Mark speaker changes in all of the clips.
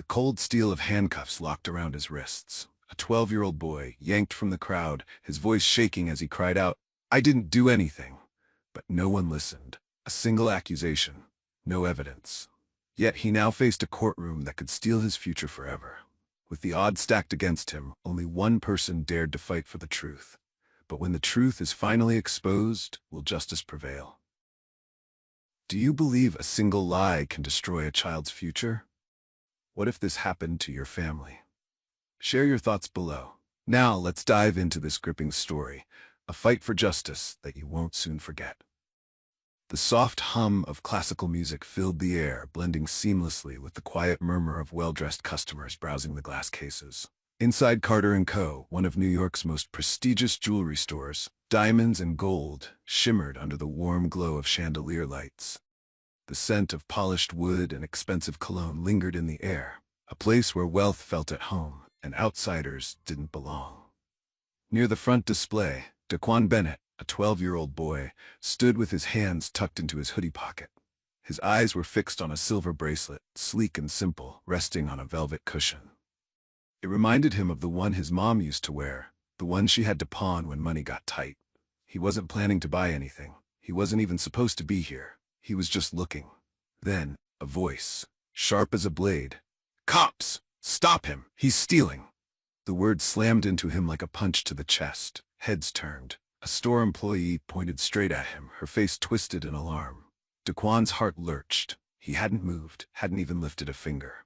Speaker 1: cold steel of handcuffs locked around his wrists. A 12-year-old boy yanked from the crowd, his voice shaking as he cried out, "I didn't do anything." But no one listened. A single accusation, no evidence. Yet he now faced a courtroom that could steal his future forever. With the odds stacked against him, only one person dared to fight for the truth. But when the truth is finally exposed, will justice prevail? Do you believe a single lie can destroy a child's future? What if this happened to your family? Share your thoughts below. Now let's dive into this gripping story, a fight for justice that you won't soon forget. The soft hum of classical music filled the air, blending seamlessly with the quiet murmur of well-dressed customers browsing the glass cases. Inside Carter & Co., one of New York's most prestigious jewelry stores, diamonds and gold shimmered under the warm glow of chandelier lights. The scent of polished wood and expensive cologne lingered in the air, a place where wealth felt at home and outsiders didn't belong. Near the front display, Daquan Bennett, a 12-year-old boy, stood with his hands tucked into his hoodie pocket. His eyes were fixed on a silver bracelet, sleek and simple, resting on a velvet cushion. It reminded him of the one his mom used to wear, the one she had to pawn when money got tight. He wasn't planning to buy anything. He wasn't even supposed to be here. He was just looking. Then, a voice, sharp as a blade. "Cops! Stop him! He's stealing!" The word slammed into him like a punch to the chest. Heads turned. A store employee pointed straight at him, her face twisted in alarm. Daquan's heart lurched. He hadn't moved, hadn't even lifted a finger.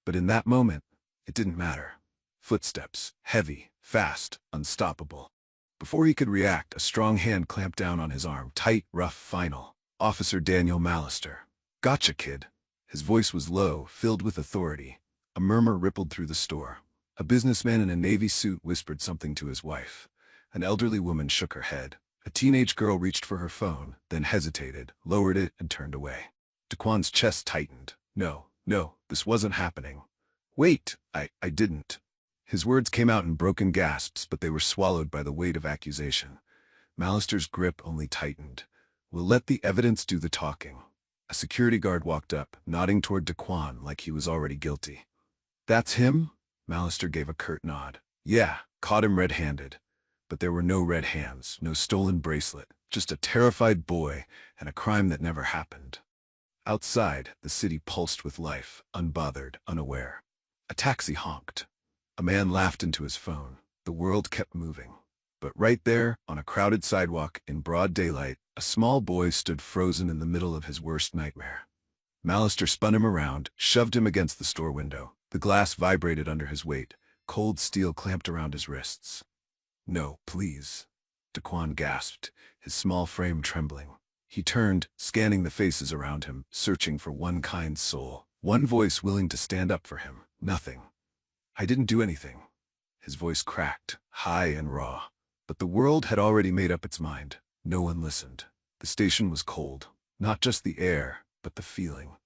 Speaker 1: But in that moment, it didn't matter. Footsteps, heavy, fast, unstoppable. Before he could react, a strong hand clamped down on his arm, tight, rough, final. Officer Daniel Mallister. "Gotcha, kid." His voice was low, filled with authority. A murmur rippled through the store. A businessman in a navy suit whispered something to his wife. An elderly woman shook her head. A teenage girl reached for her phone, then hesitated, lowered it, and turned away. Daquan's chest tightened. No, this wasn't happening. "Wait, I didn't." His words came out in broken gasps, but they were swallowed by the weight of accusation. Mallister's grip only tightened. "We'll let the evidence do the talking." A security guard walked up, nodding toward Daquan like he was already guilty. "That's him?" Mallister gave a curt nod. "Yeah, caught him red-handed." But there were no red hands, no stolen bracelet, just a terrified boy and a crime that never happened. Outside, the city pulsed with life, unbothered, unaware. A taxi honked. A man laughed into his phone. The world kept moving. But right there, on a crowded sidewalk, in broad daylight, a small boy stood frozen in the middle of his worst nightmare. Mallister spun him around, shoved him against the store window. The glass vibrated under his weight. Cold steel clamped around his wrists. "No, please," Daquan gasped, his small frame trembling. He turned, scanning the faces around him, searching for one kind soul, one voice willing to stand up for him. Nothing. "I didn't do anything." His voice cracked, high and raw. But the world had already made up its mind. No one listened. The station was cold. Not just the air, but the feeling.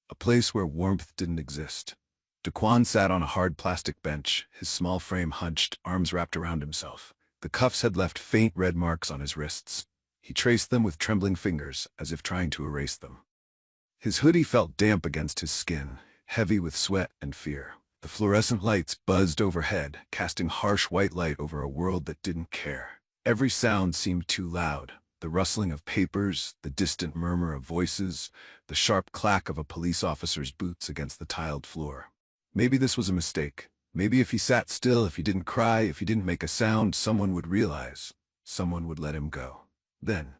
Speaker 1: A place where warmth didn't exist. Daquan sat on a hard plastic bench, his small frame hunched, arms wrapped around himself. The cuffs had left faint red marks on his wrists. He traced them with trembling fingers, as if trying to erase them. His hoodie felt damp against his skin, heavy with sweat and fear. The fluorescent lights buzzed overhead, casting harsh white light over a world that didn't care. Every sound seemed too loud. The rustling of papers, the distant murmur of voices, the sharp clack of a police officer's boots against the tiled floor. Maybe this was a mistake. Maybe if he sat still, if he didn't cry, if he didn't make a sound, someone would realize. Someone would let him go. Then,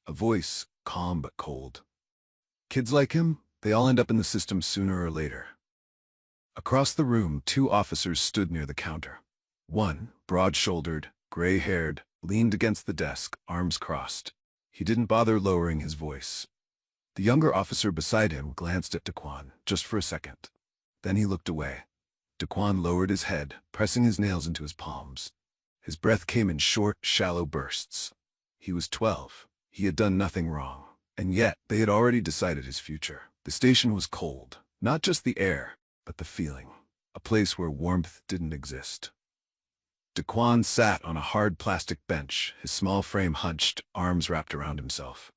Speaker 1: a voice, calm but cold. "Kids like him, they all end up in the system sooner or later." Across the room, two officers stood near the counter. One, broad-shouldered, gray-haired, leaned against the desk, arms crossed. He didn't bother lowering his voice. The younger officer beside him glanced at Daquan, just for a second. Then he looked away. Daquan lowered his head, pressing his nails into his palms. His breath came in short, shallow bursts. He was 12. He had done nothing wrong. And yet, they had already decided his future. The station was cold. Not just the air, but the feeling. A place where warmth didn't exist. Daquan sat on a hard plastic bench, his small frame hunched, arms wrapped around himself.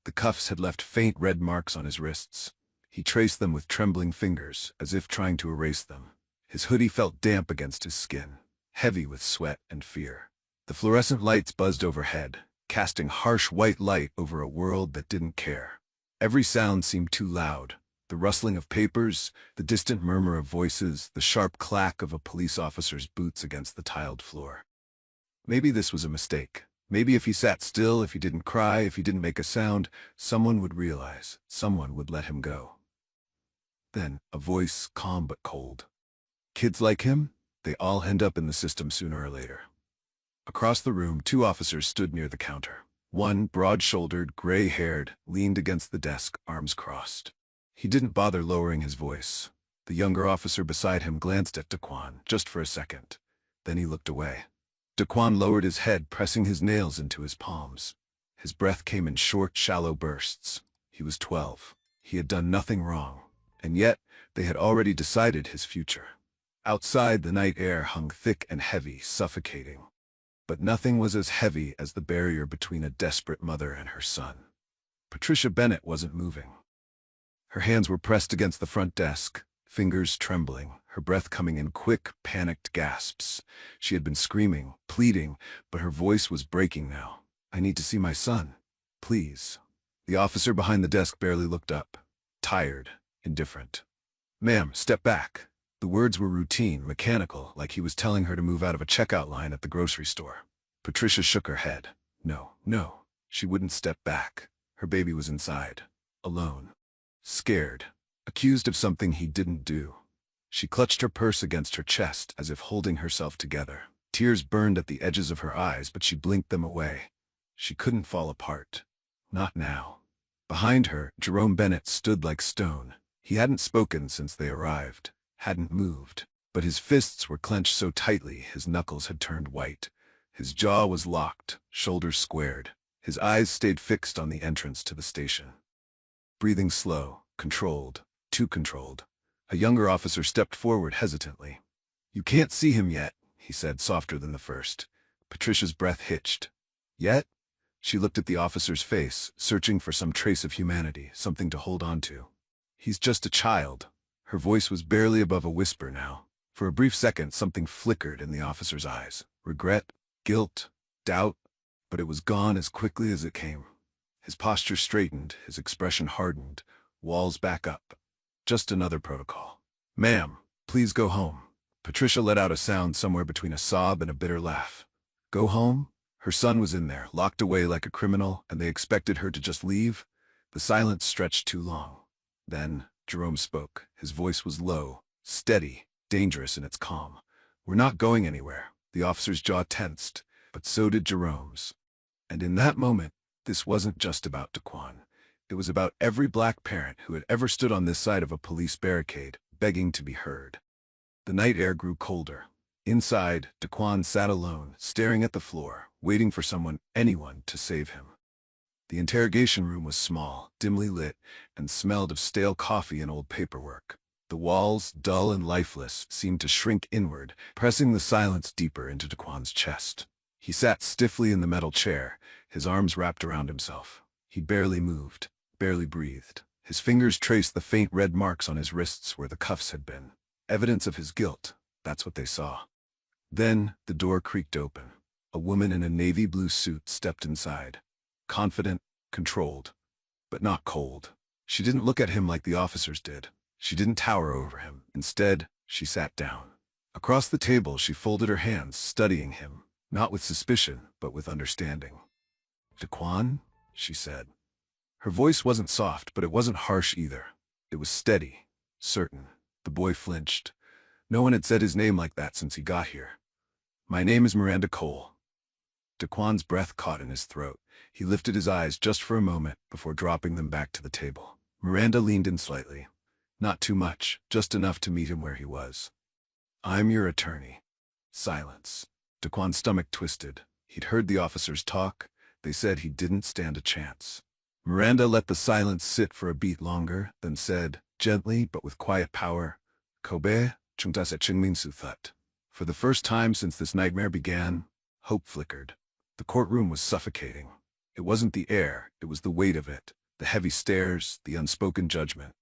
Speaker 1: The cuffs had left faint red marks on his wrists. He traced them with trembling fingers, as if trying to erase them. His hoodie felt damp against his skin, heavy with sweat and fear. The fluorescent lights buzzed overhead, casting harsh white light over a world that didn't care. Every sound seemed too loud. The rustling of papers, the distant murmur of voices, the sharp clack of a police officer's boots against the tiled floor. Maybe this was a mistake. Maybe if he sat still, if he didn't cry, if he didn't make a sound, someone would realize, someone would let him go. Then, a voice, calm but cold. Kids like him? They all end up in the system sooner or later. Across the room, 2 officers stood near the counter. One, broad-shouldered, gray-haired, leaned against the desk, arms crossed. He didn't bother lowering his voice. The younger officer beside him glanced at Daquan, just for a second. Then he looked away. Daquan lowered his head, pressing his nails into his palms. His breath came in short, shallow bursts. He was 12. He had done nothing wrong. And yet, they had already decided his future. Outside, the night air hung thick and heavy, suffocating. But nothing was as heavy as the barrier between a desperate mother and her son. Patricia Bennett wasn't moving. Her hands were pressed against the front desk, fingers trembling, her breath coming in quick, panicked gasps. She had been screaming, pleading, but her voice was breaking now. "I need to see my son. Please." The officer behind the desk barely looked up. Tired, indifferent. "Ma'am, step back." The words were routine, mechanical, like he was telling her to move out of a checkout line at the grocery store. Patricia shook her head. No. She wouldn't step back. Her baby was inside. Alone. Scared. Accused of something he didn't do. She clutched her purse against her chest, as if holding herself together. Tears burned at the edges of her eyes, but she blinked them away. She couldn't fall apart. Not now. Behind her, Jerome Bennett stood like stone. He hadn't spoken since they arrived. Hadn't moved, but his fists were clenched so tightly his knuckles had turned white. His jaw was locked, shoulders squared. His eyes stayed fixed on the entrance to the station. Breathing slow, controlled, too controlled. A younger officer stepped forward hesitantly. "You can't see him yet," he said, softer than the first. Patricia's breath hitched. "Yet?" She looked at the officer's face, searching for some trace of humanity, something to hold on to. "He's just a child." Her voice was barely above a whisper now. For a brief second, something flickered in the officer's eyes. Regret, guilt, doubt, but it was gone as quickly as it came. His posture straightened, his expression hardened, walls back up. Just another protocol. "Ma'am, please go home." Patricia let out a sound somewhere between a sob and a bitter laugh. Go home? Her son was in there, locked away like a criminal, and they expected her to just leave? The silence stretched too long. Then Jerome spoke. His voice was low, steady, dangerous in its calm. "We're not going anywhere." The officer's jaw tensed, but so did Jerome's. And in that moment, this wasn't just about Daquan. It was about every black parent who had ever stood on this side of a police barricade, begging to be heard. The night air grew colder. Inside, Daquan sat alone, staring at the floor, waiting for someone, anyone, to save him. The interrogation room was small, dimly lit, and smelled of stale coffee and old paperwork. The walls, dull and lifeless, seemed to shrink inward, pressing the silence deeper into Daquan's chest. He sat stiffly in the metal chair, his arms wrapped around himself. He barely moved, barely breathed. His fingers traced the faint red marks on his wrists where the cuffs had been. Evidence of his guilt, that's what they saw. Then, the door creaked open. A woman in a navy blue suit stepped inside. Confident, controlled, but not cold. She didn't look at him like the officers did. She didn't tower over him. Instead, she sat down. Across the table, she folded her hands, studying him, not with suspicion, but with understanding. "Daquan?" she said. Her voice wasn't soft, but it wasn't harsh either. It was steady, certain. The boy flinched. No one had said his name like that since he got here. "My name is Miranda Cole." Daquan's breath caught in his throat. He lifted his eyes just for a moment before dropping them back to the table. Miranda leaned in slightly. Not too much, just enough to meet him where he was. "I'm your attorney." Silence. Daquan's stomach twisted. He'd heard the officers talk. They said he didn't stand a chance. Miranda let the silence sit for a beat longer, then said, gently but with quiet power, "Kobe, chungtase chingmin suthat." For the first time since this nightmare began, hope flickered. The courtroom was suffocating. It wasn't the air, it was the weight of it, the heavy stares, the unspoken judgment.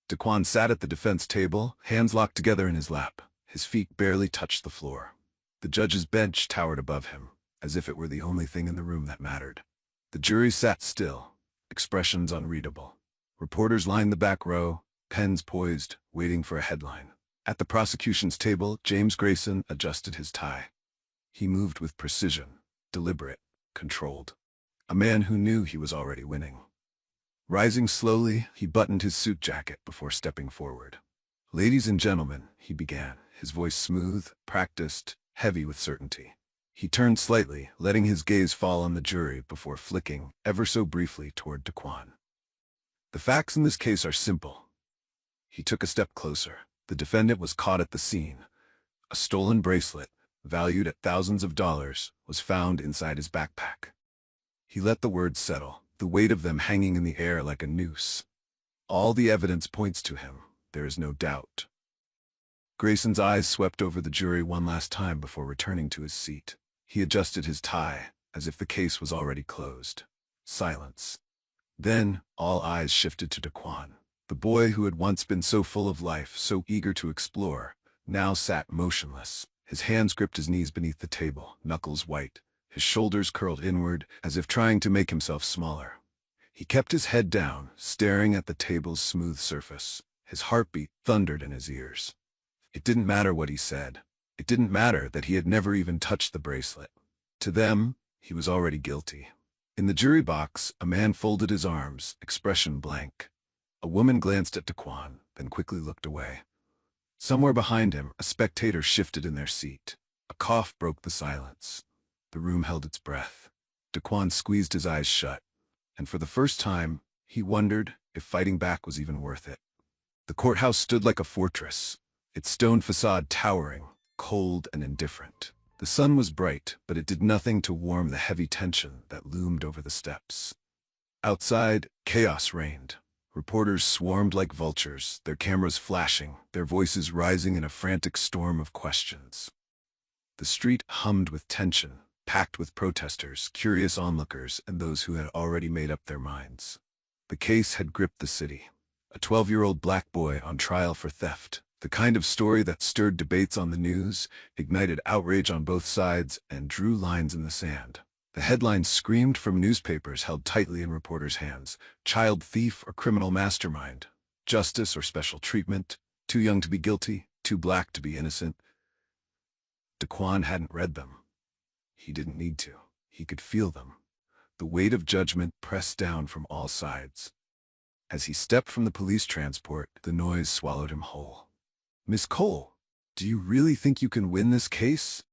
Speaker 1: Daquan sat at the defense table, hands locked together in his lap. His feet barely touched the floor. The judge's bench towered above him, as if it were the only thing in the room that mattered. The jury sat still, expressions unreadable. Reporters lined the back row, pens poised, waiting for a headline. At the prosecution's table, James Grayson adjusted his tie. He moved with precision, deliberate, controlled. A man who knew he was already winning. Rising slowly, he buttoned his suit jacket before stepping forward. "Ladies and gentlemen," he began, his voice smooth, practiced, heavy with certainty. He turned slightly, letting his gaze fall on the jury before flicking, ever so briefly, toward Daquan. "The facts in this case are simple." He took a step closer. The defendant was caught at the scene. A stolen bracelet, valued at thousands of dollars, was found inside his backpack. He let the words settle, the weight of them hanging in the air like a noose. "All the evidence points to him. There is no doubt." Grayson's eyes swept over the jury one last time before returning to his seat. He adjusted his tie, as if the case was already closed. Silence. Then, all eyes shifted to Daquan. The boy who had once been so full of life, so eager to explore, now sat motionless. His hands gripped his knees beneath the table, knuckles white, his shoulders curled inward, as if trying to make himself smaller. He kept his head down, staring at the table's smooth surface. His heartbeat thundered in his ears. It didn't matter what he said. It didn't matter that he had never even touched the bracelet. To them, he was already guilty. In the jury box, a man folded his arms, expression blank. A woman glanced at Daquan, then quickly looked away. Somewhere behind him, a spectator shifted in their seat. A cough broke the silence. The room held its breath. Daquan squeezed his eyes shut, and for the first time, he wondered if fighting back was even worth it. The courthouse stood like a fortress, its stone facade towering, cold and indifferent. The sun was bright, but it did nothing to warm the heavy tension that loomed over the steps. Outside, chaos reigned. Reporters swarmed like vultures, their cameras flashing, their voices rising in a frantic storm of questions. The street hummed with tension, packed with protesters, curious onlookers, and those who had already made up their minds. The case had gripped the city. A 12-year-old black boy on trial for theft, the kind of story that stirred debates on the news, ignited outrage on both sides, and drew lines in the sand. The headlines screamed from newspapers held tightly in reporters' hands: child thief or criminal mastermind, justice or special treatment, too young to be guilty, too black to be innocent. Daquan hadn't read them. He didn't need to. He could feel them. The weight of judgment pressed down from all sides. As he stepped from the police transport, the noise swallowed him whole. "Miss Cole, do you really think you can win this case?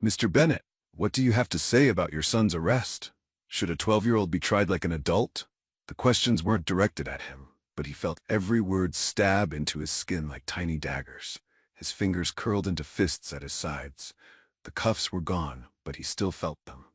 Speaker 1: Mr. Bennett, what do you have to say about your son's arrest? Should a 12-year-old be tried like an adult?" The questions weren't directed at him, but he felt every word stab into his skin like tiny daggers. His fingers curled into fists at his sides. The cuffs were gone, but he still felt them.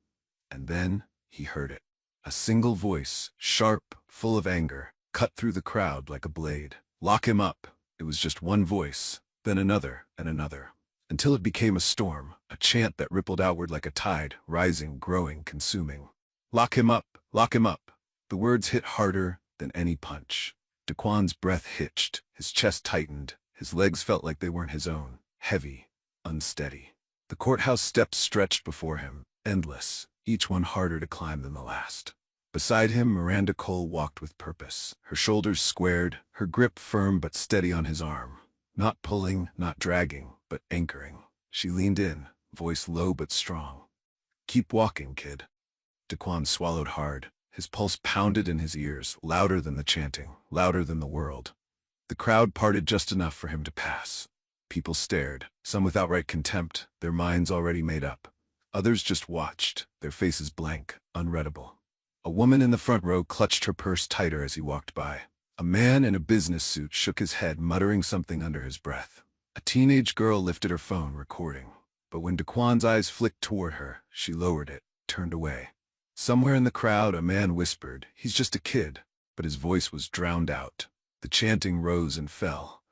Speaker 1: And then he heard it. A single voice, sharp, full of anger, cut through the crowd like a blade. "Lock him up." It was just one voice, then another and another, until it became a storm, a chant that rippled outward like a tide, rising, growing, consuming. "Lock him up! Lock him up!" The words hit harder than any punch. Daquan's breath hitched, his chest tightened, his legs felt like they weren't his own, heavy, unsteady. The courthouse steps stretched before him, endless, each one harder to climb than the last. Beside him, Miranda Cole walked with purpose, her shoulders squared, her grip firm but steady on his arm. Not pulling, not dragging, but anchoring. She leaned in, voice low but strong. "Keep walking, kid." Daquan swallowed hard. His pulse pounded in his ears, louder than the chanting, louder than the world. The crowd parted just enough for him to pass. People stared, some with outright contempt, their minds already made up. Others just watched, their faces blank, unreadable. A woman in the front row clutched her purse tighter as he walked by. A man in a business suit shook his head, muttering something under his breath. A teenage girl lifted her phone, recording. But when Daquan's eyes flicked toward her, she lowered it, turned away. Somewhere in the crowd, a man whispered, "He's just a kid," but his voice was drowned out. The chanting rose and fell,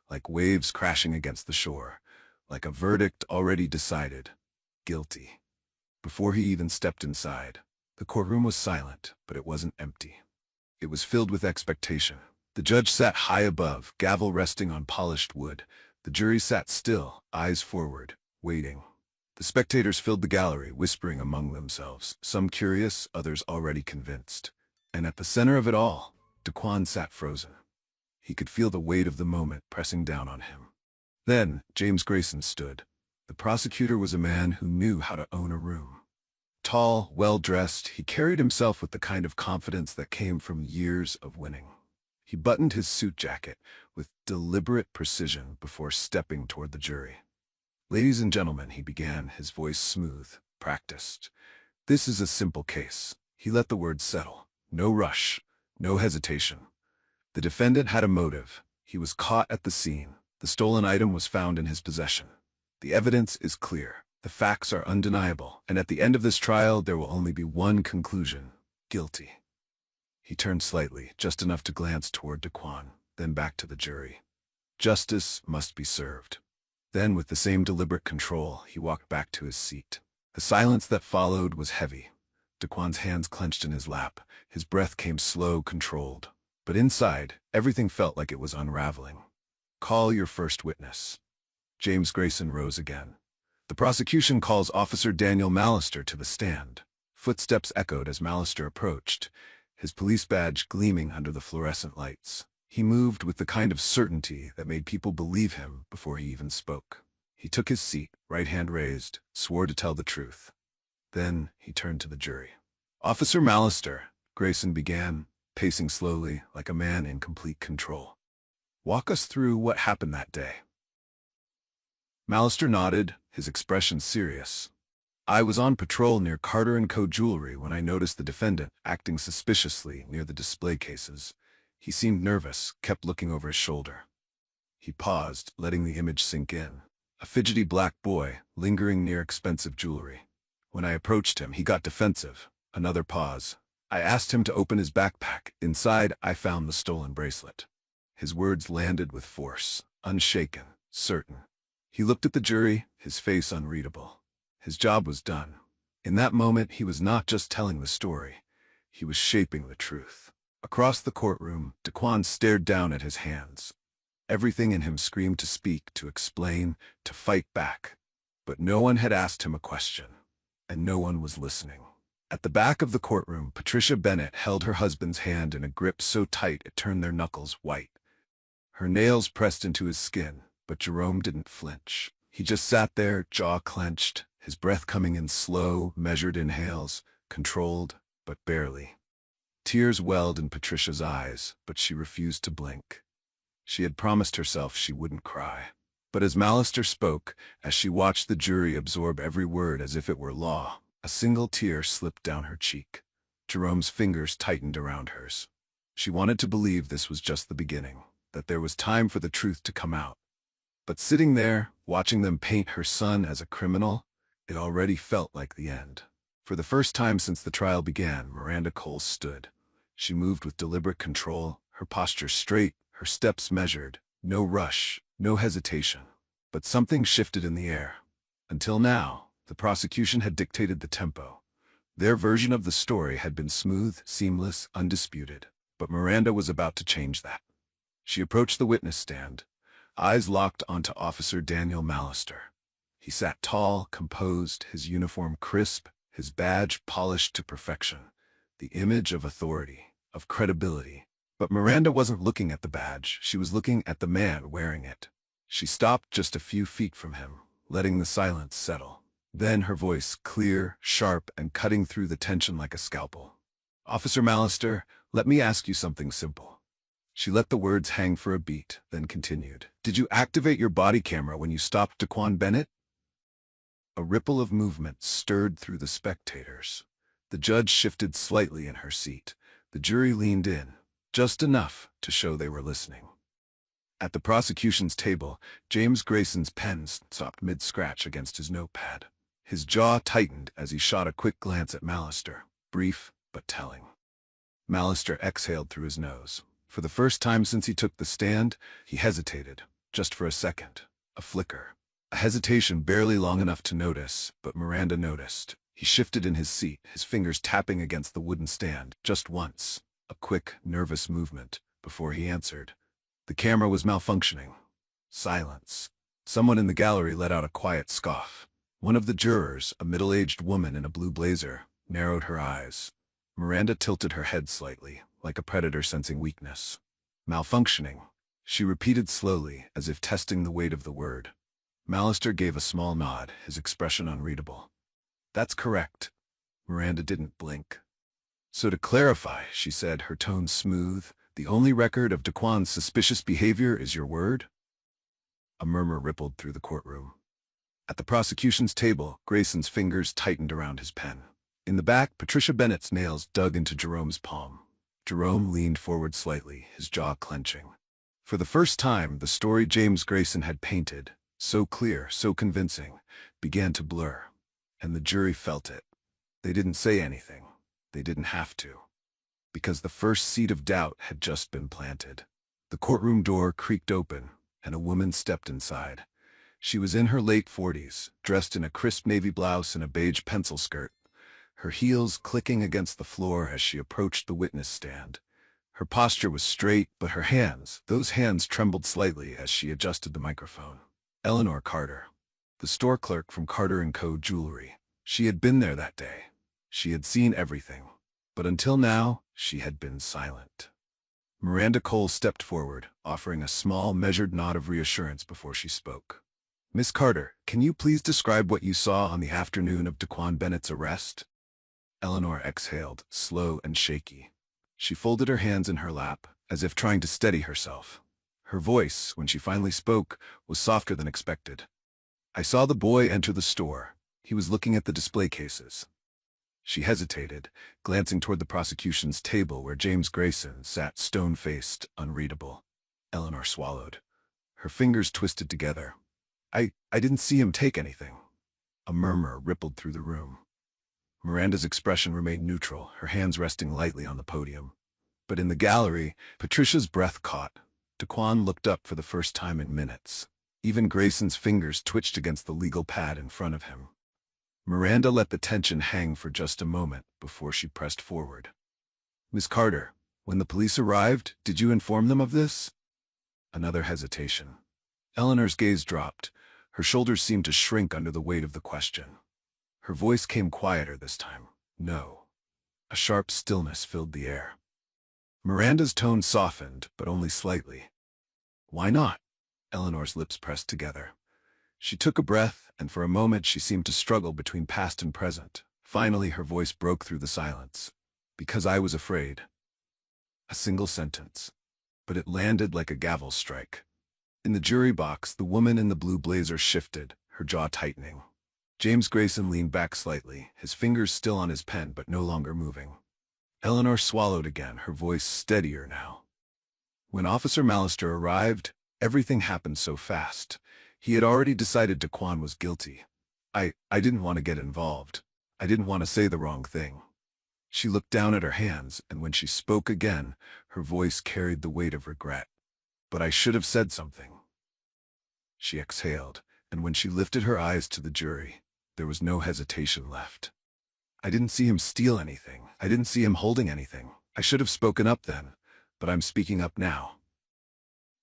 Speaker 1: like waves crashing against the shore, like a verdict already decided. Guilty. Before he even stepped inside, the courtroom was silent, but it wasn't empty. It was filled with expectation. The judge sat high above, gavel resting on polished wood. The jury sat still, eyes forward, waiting. The spectators filled the gallery, whispering among themselves, some curious, others already convinced. And at the center of it all, Daquan sat frozen. He could feel the weight of the moment pressing down on him. Then, James Grayson stood. The prosecutor was a man who knew how to own a room. Tall, well-dressed, he carried himself with the kind of confidence that came from years of winning. He buttoned his suit jacket with deliberate precision before stepping toward the jury. "Ladies and gentlemen," he began, his voice smooth, practiced. "This is a simple case." He let the words settle. No rush, no hesitation. The defendant had a motive. He was caught at the scene. The stolen item was found in his possession. The evidence is clear. The facts are undeniable. And at the end of this trial, there will only be one conclusion: guilty. He turned slightly, just enough to glance toward Daquan, then back to the jury. Justice must be served. Then, with the same deliberate control, he walked back to his seat. The silence that followed was heavy. Daquan's hands clenched in his lap. His breath came slow, controlled. But inside, everything felt like it was unraveling. "Call your first witness." James Grayson rose again. The prosecution calls Officer Daniel Mallister to the stand. Footsteps echoed as Mallister approached, his police badge gleaming under the fluorescent lights. He moved with the kind of certainty that made people believe him before he even spoke. He took his seat, right hand raised, swore to tell the truth. Then he turned to the jury. "Officer Mallister," Grayson began, pacing slowly like a man in complete control. "Walk us through what happened that day." Mallister nodded, his expression serious. "I was on patrol near Carter & Co. Jewelry when I noticed the defendant acting suspiciously near the display cases. He seemed nervous, kept looking over his shoulder." He paused, letting the image sink in. A fidgety black boy, lingering near expensive jewelry. "When I approached him, he got defensive." Another pause. "I asked him to open his backpack. Inside, I found the stolen bracelet." His words landed with force, unshaken, certain. He looked at the jury, his face unreadable. His job was done. In that moment, he was not just telling the story. He was shaping the truth. Across the courtroom, Daquan stared down at his hands. Everything in him screamed to speak, to explain, to fight back. But no one had asked him a question, and no one was listening. At the back of the courtroom, Patricia Bennett held her husband's hand in a grip so tight it turned their knuckles white. Her nails pressed into his skin, but Jerome didn't flinch. He just sat there, jaw clenched, his breath coming in slow, measured inhales, controlled, but barely. Tears welled in Patricia's eyes, but she refused to blink. She had promised herself she wouldn't cry. But as Mallister spoke, as she watched the jury absorb every word as if it were law, a single tear slipped down her cheek. Jerome's fingers tightened around hers. She wanted to believe this was just the beginning, that there was time for the truth to come out. But sitting there, watching them paint her son as a criminal, it already felt like the end. For the first time since the trial began, Miranda Cole stood. She moved with deliberate control, her posture straight, her steps measured. No rush, no hesitation. But something shifted in the air. Until now, the prosecution had dictated the tempo. Their version of the story had been smooth, seamless, undisputed. But Miranda was about to change that. She approached the witness stand, eyes locked onto Officer Daniel Mallister. He sat tall, composed, his uniform crisp, his badge polished to perfection. The image of authority, of credibility. But Miranda wasn't looking at the badge, she was looking at the man wearing it. She stopped just a few feet from him, letting the silence settle. Then her voice, clear, sharp, and cutting through the tension like a scalpel. "Officer Mallister, let me ask you something simple." She let the words hang for a beat, then continued. "Did you activate your body camera when you stopped Daquan Bennett?" A ripple of movement stirred through the spectators. The judge shifted slightly in her seat. The jury leaned in, just enough to show they were listening. At the prosecution's table, James Grayson's pen stopped mid-scratch against his notepad. His jaw tightened as he shot a quick glance at Mallister, brief but telling. Mallister exhaled through his nose. For the first time since he took the stand, he hesitated, just for a second, a flicker. A hesitation barely long enough to notice, but Miranda noticed. He shifted in his seat, his fingers tapping against the wooden stand, just once. A quick, nervous movement, before he answered. The camera was malfunctioning. Silence. Someone in the gallery let out a quiet scoff. One of the jurors, a middle-aged woman in a blue blazer, narrowed her eyes. Miranda tilted her head slightly, like a predator sensing weakness. Malfunctioning, she repeated slowly, as if testing the weight of the word. Mallister gave a small nod, his expression unreadable. That's correct. Miranda didn't blink. So to clarify, she said, her tone smooth, the only record of Daquan's suspicious behavior is your word? A murmur rippled through the courtroom. At the prosecution's table, Grayson's fingers tightened around his pen. In the back, Patricia Bennett's nails dug into Jerome's palm. Jerome leaned forward slightly, his jaw clenching. For the first time, the story James Grayson had painted, so clear, so convincing, began to blur. And the jury felt it. They didn't say anything. They didn't have to. Because the first seed of doubt had just been planted. The courtroom door creaked open, and a woman stepped inside. She was in her late 40s, dressed in a crisp navy blouse and a beige pencil skirt, her heels clicking against the floor as she approached the witness stand. Her posture was straight, but her hands, those hands trembled slightly as she adjusted the microphone. Eleanor Carter, the store clerk from Carter & Co. Jewelry. She had been there that day. She had seen everything. But until now, she had been silent. Miranda Cole stepped forward, offering a small, measured nod of reassurance before she spoke. Miss Carter, can you please describe what you saw on the afternoon of Daquan Bennett's arrest? Eleanor exhaled, slow and shaky. She folded her hands in her lap, as if trying to steady herself. Her voice, when she finally spoke, was softer than expected. I saw the boy enter the store. He was looking at the display cases. She hesitated, glancing toward the prosecution's table where James Grayson sat stone-faced, unreadable. Eleanor swallowed. Her fingers twisted together. I didn't see him take anything. A murmur rippled through the room. Miranda's expression remained neutral, her hands resting lightly on the podium. But in the gallery, Patricia's breath caught. Daquan looked up for the first time in minutes. Even Grayson's fingers twitched against the legal pad in front of him. Miranda let the tension hang for just a moment before she pressed forward. Miss Carter, when the police arrived, did you inform them of this? Another hesitation. Eleanor's gaze dropped. Her shoulders seemed to shrink under the weight of the question. Her voice came quieter this time. No. A sharp stillness filled the air. Miranda's tone softened, but only slightly. Why not? Eleanor's lips pressed together. She took a breath, and for a moment she seemed to struggle between past and present. Finally, her voice broke through the silence. Because I was afraid. A single sentence. But it landed like a gavel strike. In the jury box, the woman in the blue blazer shifted, her jaw tightening. James Grayson leaned back slightly, his fingers still on his pen but no longer moving. Eleanor swallowed again, her voice steadier now. When Officer Mallister arrived, everything happened so fast. He had already decided Daquan was guilty. I didn't want to get involved. I didn't want to say the wrong thing. She looked down at her hands, and when she spoke again, her voice carried the weight of regret. But I should have said something. She exhaled, and when she lifted her eyes to the jury, there was no hesitation left. I didn't see him steal anything. I didn't see him holding anything. I should have spoken up then, but I'm speaking up now.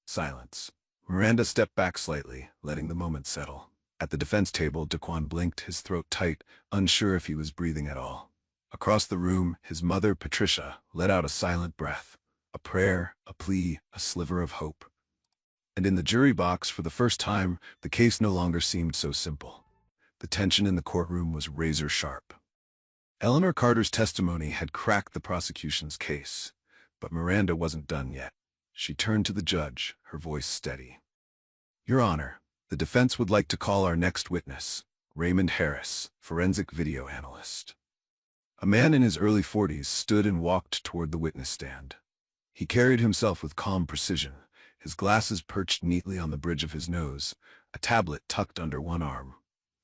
Speaker 1: Silence. Miranda stepped back slightly, letting the moment settle. At the defense table, Daquan blinked, his throat tight, unsure if he was breathing at all. Across the room, his mother, Patricia, let out a silent breath. A prayer, a plea, a sliver of hope. And in the jury box, for the first time, the case no longer seemed so simple. The tension in the courtroom was razor sharp. Eleanor Carter's testimony had cracked the prosecution's case, but Miranda wasn't done yet. She turned to the judge, her voice steady. Your Honor, the defense would like to call our next witness, Raymond Harris, forensic video analyst. A man in his early 40s stood and walked toward the witness stand. He carried himself with calm precision, his glasses perched neatly on the bridge of his nose, a tablet tucked under one arm.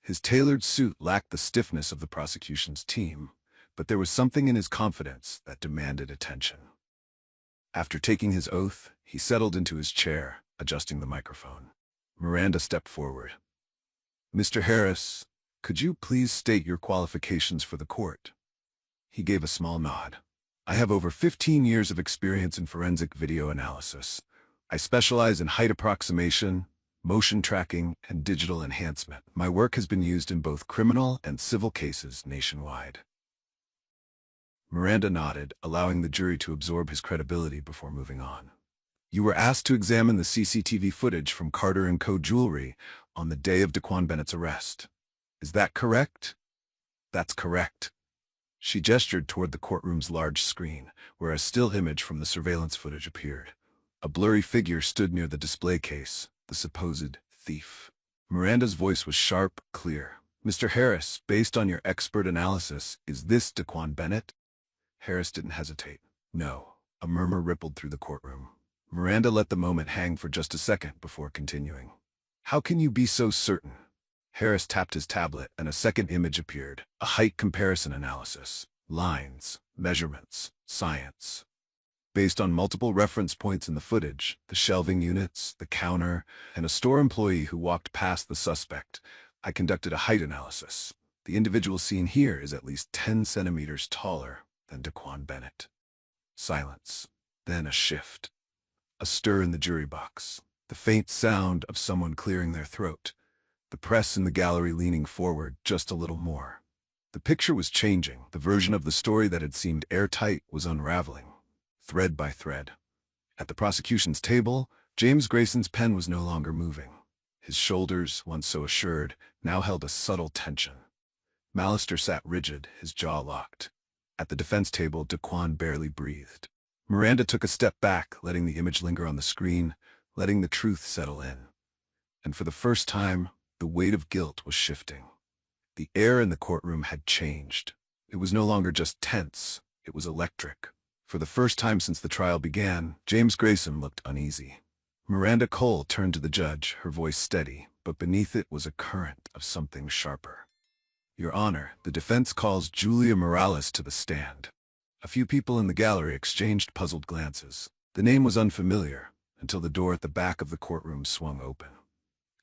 Speaker 1: His tailored suit lacked the stiffness of the prosecution's team, but there was something in his confidence that demanded attention. After taking his oath, he settled into his chair, adjusting the microphone. Miranda stepped forward. Mr. Harris, could you please state your qualifications for the court? He gave a small nod. I have over 15 years of experience in forensic video analysis. I specialize in height approximation, motion tracking, and digital enhancement. My work has been used in both criminal and civil cases nationwide. Miranda nodded, allowing the jury to absorb his credibility before moving on. You were asked to examine the CCTV footage from Carter & Co. Jewelry on the day of Daquan Bennett's arrest. Is that correct? That's correct. She gestured toward the courtroom's large screen, where a still image from the surveillance footage appeared. A blurry figure stood near the display case, the supposed thief. Miranda's voice was sharp, clear. Mr. Harris, based on your expert analysis, is this Daquan Bennett? Harris didn't hesitate. No. A murmur rippled through the courtroom. Miranda let the moment hang for just a second before continuing. How can you be so certain? Harris tapped his tablet and a second image appeared, a height comparison analysis. Lines, measurements, science. Based on multiple reference points in the footage, the shelving units, the counter, and a store employee who walked past the suspect, I conducted a height analysis. The individual seen here is at least 10 centimeters taller than Daquan Bennett. Silence. Then a shift. A stir in the jury box. The faint sound of someone clearing their throat. The press in the gallery leaning forward just a little more. The picture was changing. The version of the story that had seemed airtight was unraveling, thread by thread. At the prosecution's table, James Grayson's pen was no longer moving. His shoulders, once so assured, now held a subtle tension. Mallister sat rigid, his jaw locked. At the defense table, Daquan barely breathed. Miranda took a step back, letting the image linger on the screen, letting the truth settle in. And for the first time, the weight of guilt was shifting. The air in the courtroom had changed. It was no longer just tense, it was electric. For the first time since the trial began, James Grayson looked uneasy. Miranda Cole turned to the judge, her voice steady, but beneath it was a current of something sharper. Your Honor, the defense calls Julia Morales to the stand. A few people in the gallery exchanged puzzled glances. The name was unfamiliar, until the door at the back of the courtroom swung open.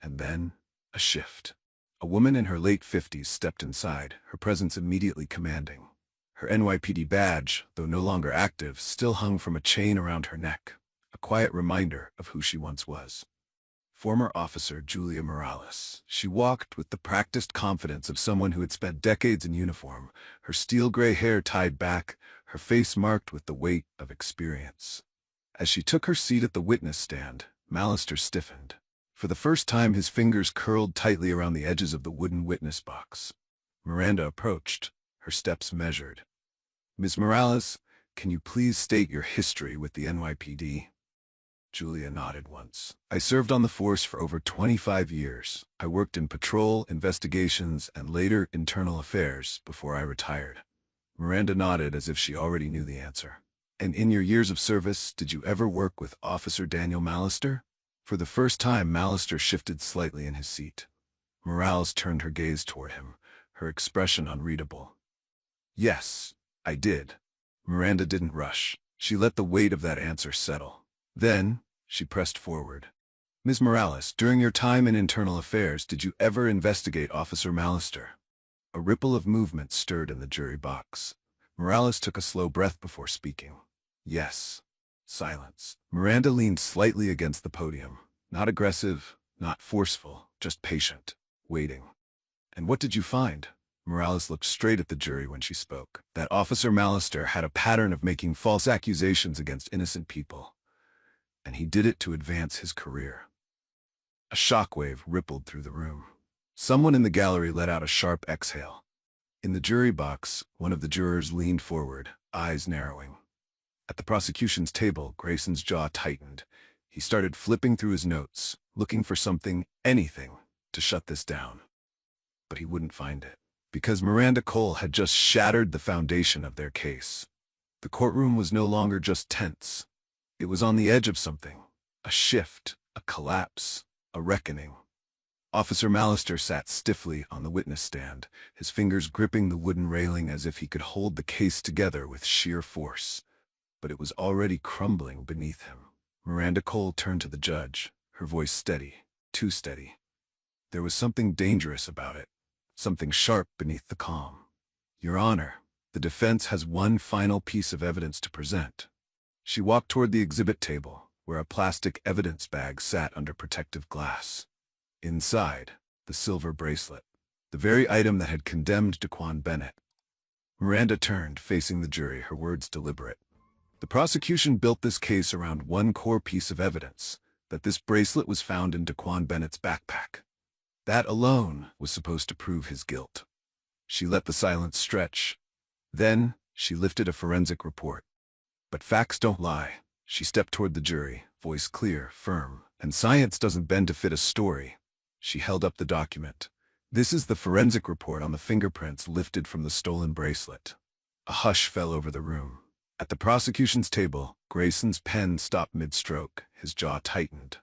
Speaker 1: And then, a shift. A woman in her late 50s stepped inside, her presence immediately commanding. Her NYPD badge, though no longer active, still hung from a chain around her neck, a quiet reminder of who she once was. Former officer Julia Morales. She walked with the practiced confidence of someone who had spent decades in uniform, her steel gray hair tied back, her face marked with the weight of experience. As she took her seat at the witness stand, Mallister stiffened. For the first time, his fingers curled tightly around the edges of the wooden witness box. Miranda approached, her steps measured. Ms. Morales, can you please state your history with the NYPD? Julia nodded once. I served on the force for over 25 years. I worked in patrol, investigations, and later internal affairs before I retired. Miranda nodded as if she already knew the answer. And in your years of service, did you ever work with Officer Daniel Mallister? For the first time, Mallister shifted slightly in his seat. Morales turned her gaze toward him, her expression unreadable. Yes, I did. Miranda didn't rush. She let the weight of that answer settle. Then, she pressed forward. Ms. Morales, during your time in internal affairs, did you ever investigate Officer Mallister? A ripple of movement stirred in the jury box. Morales took a slow breath before speaking. Yes. Silence. Miranda leaned slightly against the podium. Not aggressive, not forceful, just patient, waiting. And what did you find? Morales looked straight at the jury when she spoke. That Officer Mallister had a pattern of making false accusations against innocent people. And he did it to advance his career. A shockwave rippled through the room. Someone in the gallery let out a sharp exhale. In the jury box, one of the jurors leaned forward, eyes narrowing. At the prosecution's table, Grayson's jaw tightened. He started flipping through his notes, looking for something, anything, to shut this down. But he wouldn't find it, because Miranda Cole had just shattered the foundation of their case. The courtroom was no longer just tense. It was on the edge of something, a shift, a collapse, a reckoning. Officer Mallister sat stiffly on the witness stand, his fingers gripping the wooden railing as if he could hold the case together with sheer force. But it was already crumbling beneath him. Miranda Cole turned to the judge, her voice steady, too steady. There was something dangerous about it, something sharp beneath the calm. Your Honor, The defense has one final piece of evidence to present. She walked toward the exhibit table, where a plastic evidence bag sat under protective glass. Inside, the silver bracelet, the very item that had condemned Daquan Bennett. Miranda turned, facing the jury, her words deliberate. The prosecution built this case around one core piece of evidence, that this bracelet was found in Daquan Bennett's backpack. That alone was supposed to prove his guilt. She let the silence stretch. Then, she lifted a forensic report. But facts don't lie. She stepped toward the jury, voice clear, firm, and science doesn't bend to fit a story. She held up the document. This is the forensic report on the fingerprints lifted from the stolen bracelet. A hush fell over the room. At the prosecution's table, Grayson's pen stopped mid-stroke, his jaw tightened.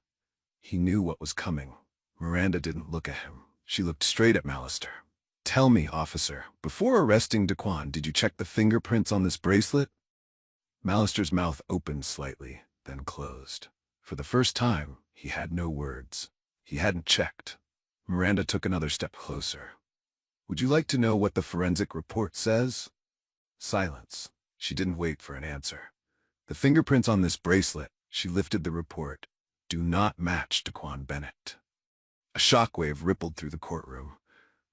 Speaker 1: He knew what was coming. Miranda didn't look at him. She looked straight at Mallister. "Tell me, officer, before arresting Daquan, did you check the fingerprints on this bracelet?" Mallister's mouth opened slightly, then closed. For the first time, he had no words. He hadn't checked. Miranda took another step closer. "Would you like to know what the forensic report says?" Silence. She didn't wait for an answer. "The fingerprints on this bracelet," she lifted the report, "do not match Daquan Bennett." A shockwave rippled through the courtroom.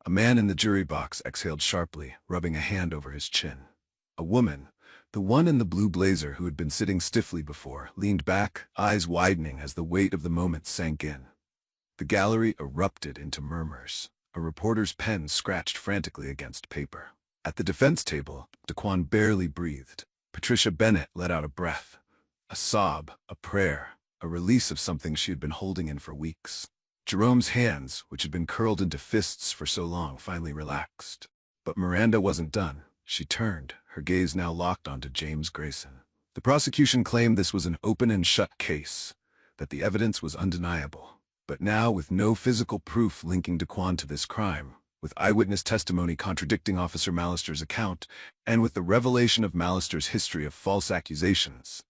Speaker 1: A man in the jury box exhaled sharply, rubbing a hand over his chin. A woman, the one in the blue blazer who had been sitting stiffly before, leaned back, eyes widening as the weight of the moment sank in. The gallery erupted into murmurs. A reporter's pen scratched frantically against paper. At the defense table, Daquan barely breathed. Patricia Bennett let out a breath. A sob, a prayer, a release of something she had been holding in for weeks. Jerome's hands, which had been curled into fists for so long, finally relaxed. But Miranda wasn't done. She turned, her gaze now locked onto James Grayson. The prosecution claimed this was an open and shut case, that the evidence was undeniable. But now, with no physical proof linking Daquan to this crime, with eyewitness testimony contradicting Officer Mallister's account, and with the revelation of Mallister's history of false accusations,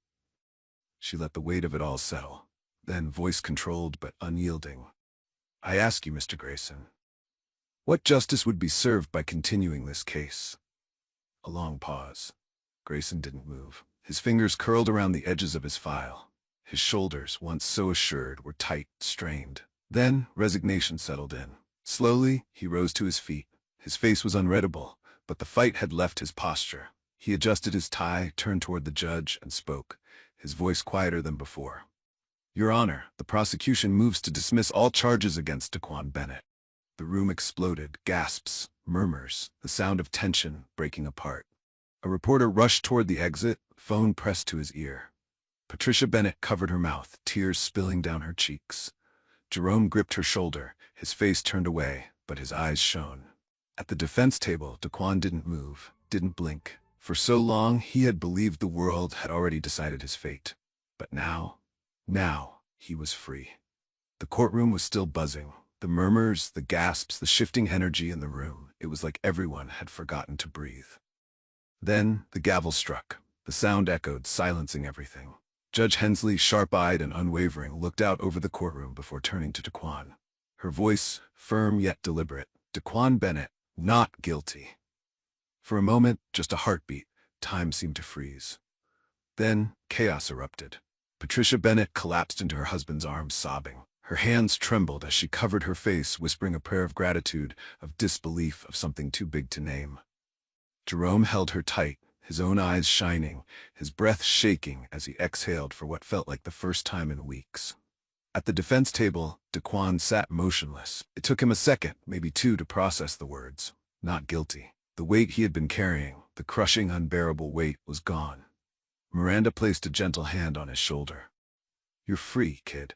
Speaker 1: she let the weight of it all settle. Then, voice controlled but unyielding, "I ask you, Mr. Grayson, what justice would be served by continuing this case?" A long pause. Grayson didn't move. His fingers curled around the edges of his file. His shoulders, once so assured, were tight, strained. Then, resignation settled in. Slowly, he rose to his feet. His face was unreadable, but the fight had left his posture. He adjusted his tie, turned toward the judge, and spoke, his voice quieter than before. "Your Honor, the prosecution moves to dismiss all charges against Daquan Bennett." The room exploded, gasps, murmurs, the sound of tension breaking apart. A reporter rushed toward the exit, phone pressed to his ear. Patricia Bennett covered her mouth, tears spilling down her cheeks. Jerome gripped her shoulder, his face turned away, but his eyes shone. At the defense table, Daquan didn't move, didn't blink. For so long, he had believed the world had already decided his fate. But now, he was free. The courtroom was still buzzing. The murmurs, the gasps, the shifting energy in the room. It was like everyone had forgotten to breathe. Then, the gavel struck. The sound echoed, silencing everything. Judge Hensley, sharp-eyed and unwavering, looked out over the courtroom before turning to Daquan. Her voice, firm yet deliberate. "Daquan Bennett, not guilty." For a moment, just a heartbeat, time seemed to freeze. Then, chaos erupted. Patricia Bennett collapsed into her husband's arms, sobbing. Her hands trembled as she covered her face, whispering a prayer of gratitude, of disbelief, of something too big to name. Jerome held her tight, his own eyes shining, his breath shaking as he exhaled for what felt like the first time in weeks. At the defense table, Daquan sat motionless. It took him a second, maybe two, to process the words. Not guilty. The weight he had been carrying, the crushing, unbearable weight, was gone. Miranda placed a gentle hand on his shoulder. "You're free, kid."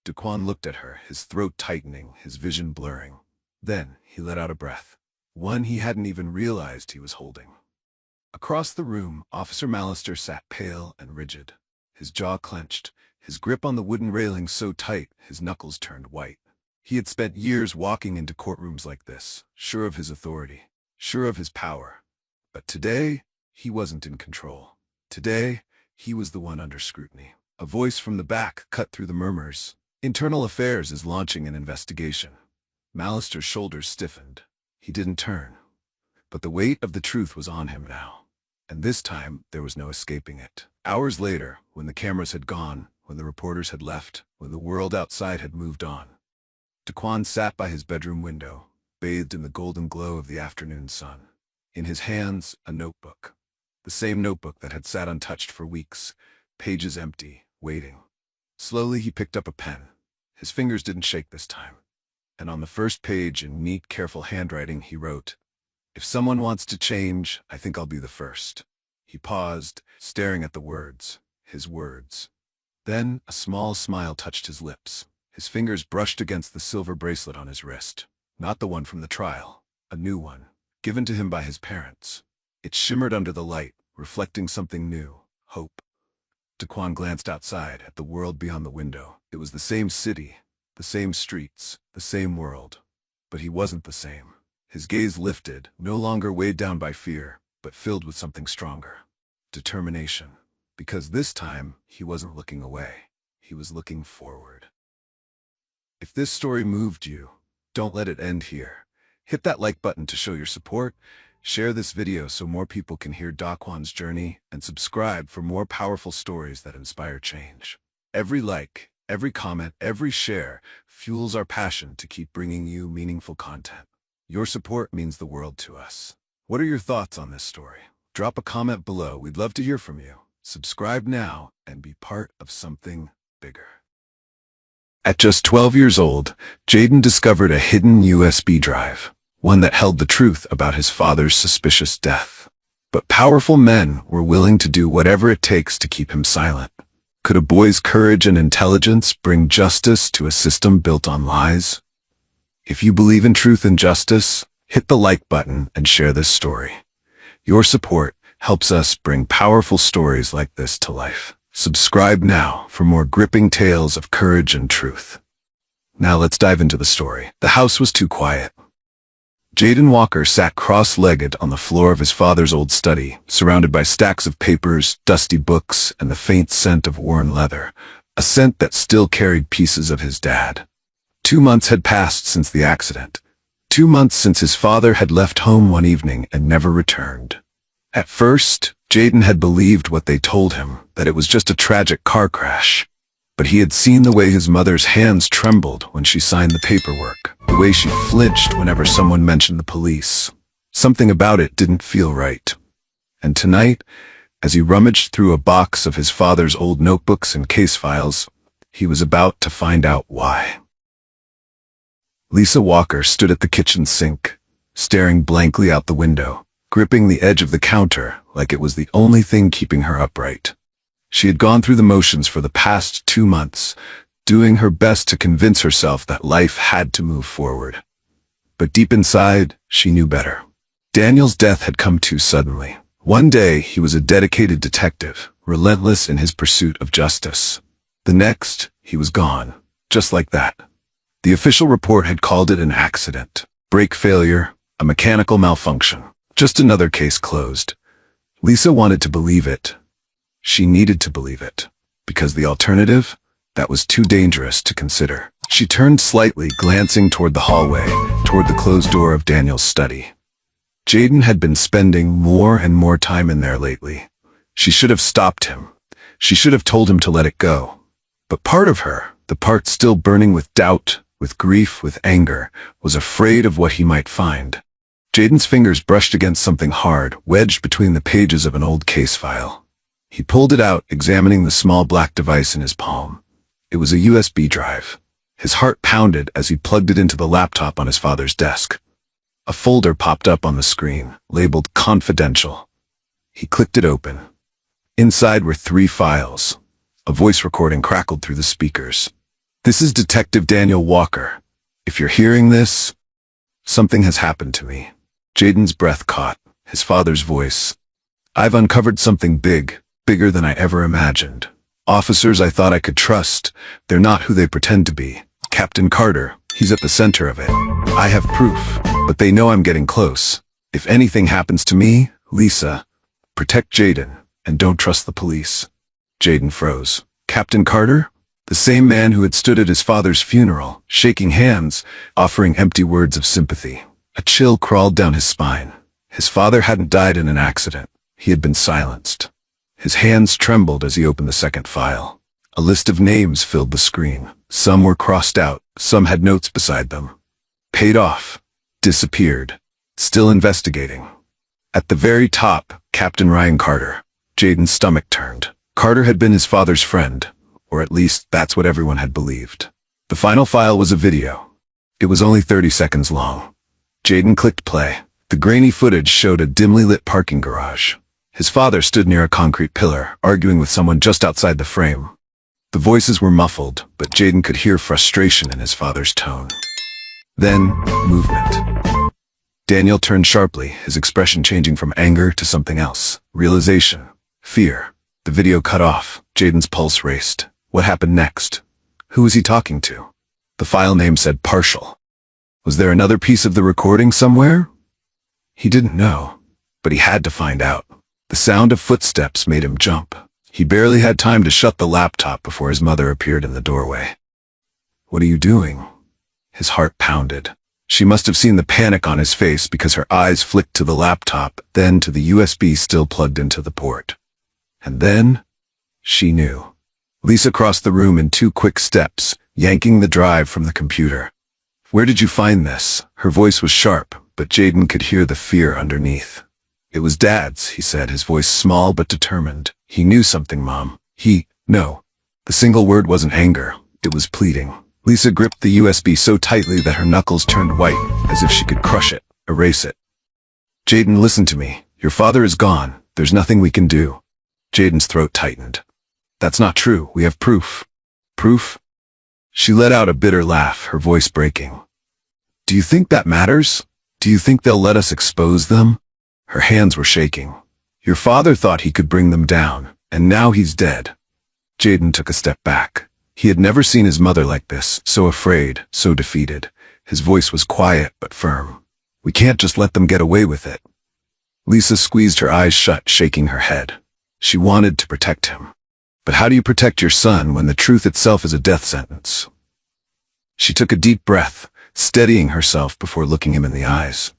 Speaker 1: Daquan looked at her, his throat tightening, his vision blurring. Then he let out a breath, one he hadn't even realized he was holding. Across the room, Officer Mallister sat pale and rigid, his jaw clenched, his grip on the wooden railing so tight his knuckles turned white. He had spent years walking into courtrooms like this, sure of his authority, sure of his power. But today, he wasn't in control. Today, he was the one under scrutiny. A voice from the back cut through the murmurs. "Internal Affairs is launching an investigation." Mallister's shoulders stiffened. He didn't turn, But the weight of the truth was on him now. And this time, there was no escaping it. Hours later, when the cameras had gone, when the reporters had left, when the world outside had moved on, Daquan sat by his bedroom window, bathed in the golden glow of the afternoon sun. In his hands, a notebook. The same notebook that had sat untouched for weeks, pages empty, waiting. Slowly he picked up a pen. His fingers didn't shake this time. And on the first page, in neat, careful handwriting, he wrote, "If someone wants to change, I think I'll be the first." He paused, staring at the words, his words. Then a small smile touched his lips. His fingers brushed against the silver bracelet on his wrist. Not the one from the trial, a new one, given to him by his parents. It shimmered under the light, reflecting something new, hope. Daquan glanced outside, at the world beyond the window. It was the same city, the same streets, the same world. But he wasn't the same. His gaze lifted, no longer weighed down by fear, but filled with something stronger. Determination. Because this time, he wasn't looking away. He was looking forward. If this story moved you, don't let it end here. Hit that like button to show your support, share this video so more people can hear Daquan's journey, and subscribe for more powerful stories that inspire change. Every like, every comment, every share fuels our passion to keep bringing you meaningful content. Your support means the world to us. What are your thoughts on this story? Drop a comment below. We'd love to hear from you. Subscribe now and be part of something bigger. At just 12 years old, Jaden discovered a hidden USB drive, one that held the truth about his father's suspicious death. But powerful men were willing to do whatever it takes to keep him silent. Could a boy's courage and intelligence bring justice to a system built on lies? If you believe in truth and justice, hit the like button and share this story. Your support helps us bring powerful stories like this to life. Subscribe now for more gripping tales of courage and truth. Now let's dive into the story. The house was too quiet. Jaden Walker sat cross-legged on the floor of his father's old study, surrounded by stacks of papers, dusty books, and the faint scent of worn leather, a scent that still carried pieces of his dad. 2 months had passed since the accident. 2 months since his father had left home one evening and never returned. At first, Jaden had believed what they told him, that it was just a tragic car crash. But he had seen the way his mother's hands trembled when she signed the paperwork, the way she flinched whenever someone mentioned the police. Something about it didn't feel right. And tonight, as he rummaged through a box of his father's old notebooks and case files, he was about to find out why. Lisa Walker stood at the kitchen sink, staring blankly out the window, gripping the edge of the counter like it was the only thing keeping her upright. She had gone through the motions for the past 2 months, doing her best to convince herself that life had to move forward. But deep inside, she knew better. Daniel's death had come too suddenly. One day, he was a dedicated detective, relentless in his pursuit of justice. The next, he was gone, just like that. The official report had called it an accident, brake failure, a mechanical malfunction. Just another case closed. Lisa wanted to believe it. She needed to believe it, because the alternative, that was too dangerous to consider. She turned slightly, glancing toward the hallway, toward the closed door of Daniel's study. Jaden had been spending more and more time in there lately. She should have stopped him. She should have told him to let it go. But part of her, the part still burning with doubt, with grief, with anger, was afraid of what he might find. Jaden's fingers brushed against something hard, wedged between the pages of an old case file. He pulled it out, examining the small black device in his palm. It was a USB drive. His heart pounded as he plugged it into the laptop on his father's desk. A folder popped up on the screen, labeled Confidential. He clicked it open. Inside were 3 files. A voice recording crackled through the speakers. "This is Detective Daniel Walker. If you're hearing this, something has happened to me." Jaden's breath caught, his father's voice. "I've uncovered something big, bigger than I ever imagined. Officers I thought I could trust, they're not who they pretend to be. Captain Carter, he's at the center of it. I have proof, but they know I'm getting close. If anything happens to me, Lisa, protect Jaden, and don't trust the police." Jaden froze. Captain Carter? The same man who had stood at his father's funeral, shaking hands, offering empty words of sympathy. A chill crawled down his spine. His father hadn't died in an accident. He had been silenced. His hands trembled as he opened the second file. A list of names filled the screen. Some were crossed out, some had notes beside them. Paid off. Disappeared. Still investigating. At the very top, Captain Ryan Carter. Jaden's stomach turned. Carter had been his father's friend, or at least that's what everyone had believed. The final file was a video. It was only 30 seconds long. Jaden clicked play. The grainy footage showed a dimly lit parking garage. His father stood near a concrete pillar, arguing with someone just outside the frame. The voices were muffled, but Jaden could hear frustration in his father's tone. Then, movement. Daniel turned sharply, his expression changing from anger to something else. Realization. Fear. The video cut off. Jaden's pulse raced. What happened next? Who was he talking to? The file name said partial. Was there another piece of the recording somewhere? He didn't know, but he had to find out. The sound of footsteps made him jump. He barely had time to shut the laptop before his mother appeared in the doorway. "What are you doing?" His heart pounded. She must have seen the panic on his face because her eyes flicked to the laptop, then to the USB still plugged into the port. And then, she knew. Lisa crossed the room in 2 quick steps, yanking the drive from the computer. "Where did you find this?" Her voice was sharp, but Jaden could hear the fear underneath. "It was Dad's," he said, his voice small but determined. "He knew something, Mom. No." The single word wasn't anger. It was pleading. Lisa gripped the USB so tightly that her knuckles turned white, as if she could crush it, erase it. "Jaden, listen to me. Your father is gone. There's nothing we can do." Jaden's throat tightened. "That's not true. We have proof." "Proof?" She let out a bitter laugh, her voice breaking. "Do you think that matters? Do you think they'll let us expose them?" Her hands were shaking. "Your father thought he could bring them down, and now he's dead." Jaden took a step back. He had never seen his mother like this, so afraid, so defeated. His voice was quiet but firm. "We can't just let them get away with it." Lisa squeezed her eyes shut, shaking her head. She wanted to protect him. But how do you protect your son when the truth itself is a death sentence? She took a deep breath, steadying herself before looking him in the eyes.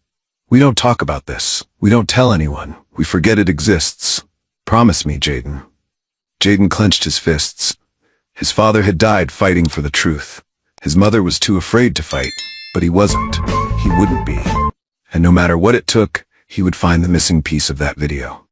Speaker 1: "We don't talk about this. We don't tell anyone. We forget it exists. Promise me, Jaden." Jaden clenched his fists. His father had died fighting for the truth. His mother was too afraid to fight, but he wasn't. He wouldn't be. And no matter what it took, he would find the missing piece of that video.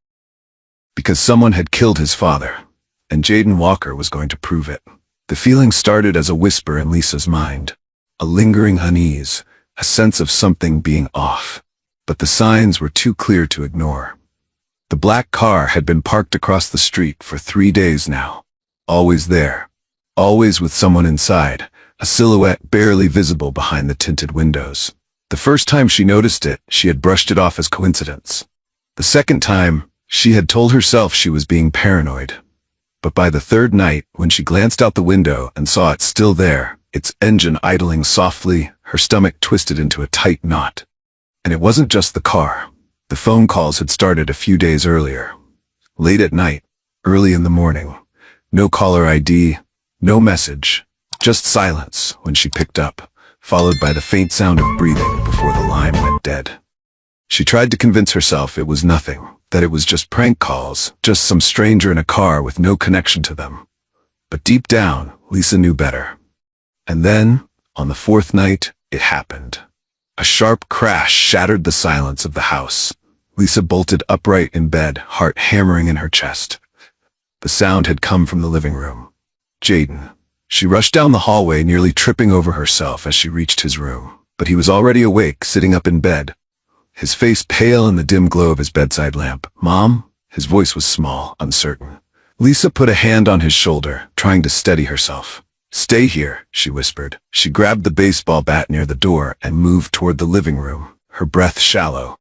Speaker 1: Because someone had killed his father, and Jaden Walker was going to prove it. The feeling started as a whisper in Lisa's mind. A lingering unease, a sense of something being off. But the signs were too clear to ignore. The black car had been parked across the street for 3 days now. Always there. Always with someone inside, a silhouette barely visible behind the tinted windows. The first time she noticed it, she had brushed it off as coincidence. The second time, she had told herself she was being paranoid. But by the third night, when she glanced out the window and saw it still there, its engine idling softly, her stomach twisted into a tight knot. And it wasn't just the car. The phone calls had started a few days earlier. Late at night, early in the morning. No caller ID, no message, just silence when she picked up, followed by the faint sound of breathing before the line went dead. She tried to convince herself it was nothing, that it was just prank calls, just some stranger in a car with no connection to them. But deep down, Lisa knew better. And then, on the 4th night, it happened. A sharp crash shattered the silence of the house. Lisa bolted upright in bed, heart hammering in her chest. The sound had come from the living room. Jaden. She rushed down the hallway, nearly tripping over herself as she reached his room. But he was already awake, sitting up in bed, his face pale in the dim glow of his bedside lamp. "Mom?" His voice was small, uncertain. Lisa put a hand on his shoulder, trying to steady herself. "Stay here," she whispered. She grabbed the baseball bat near the door and moved toward the living room, her breath shallow.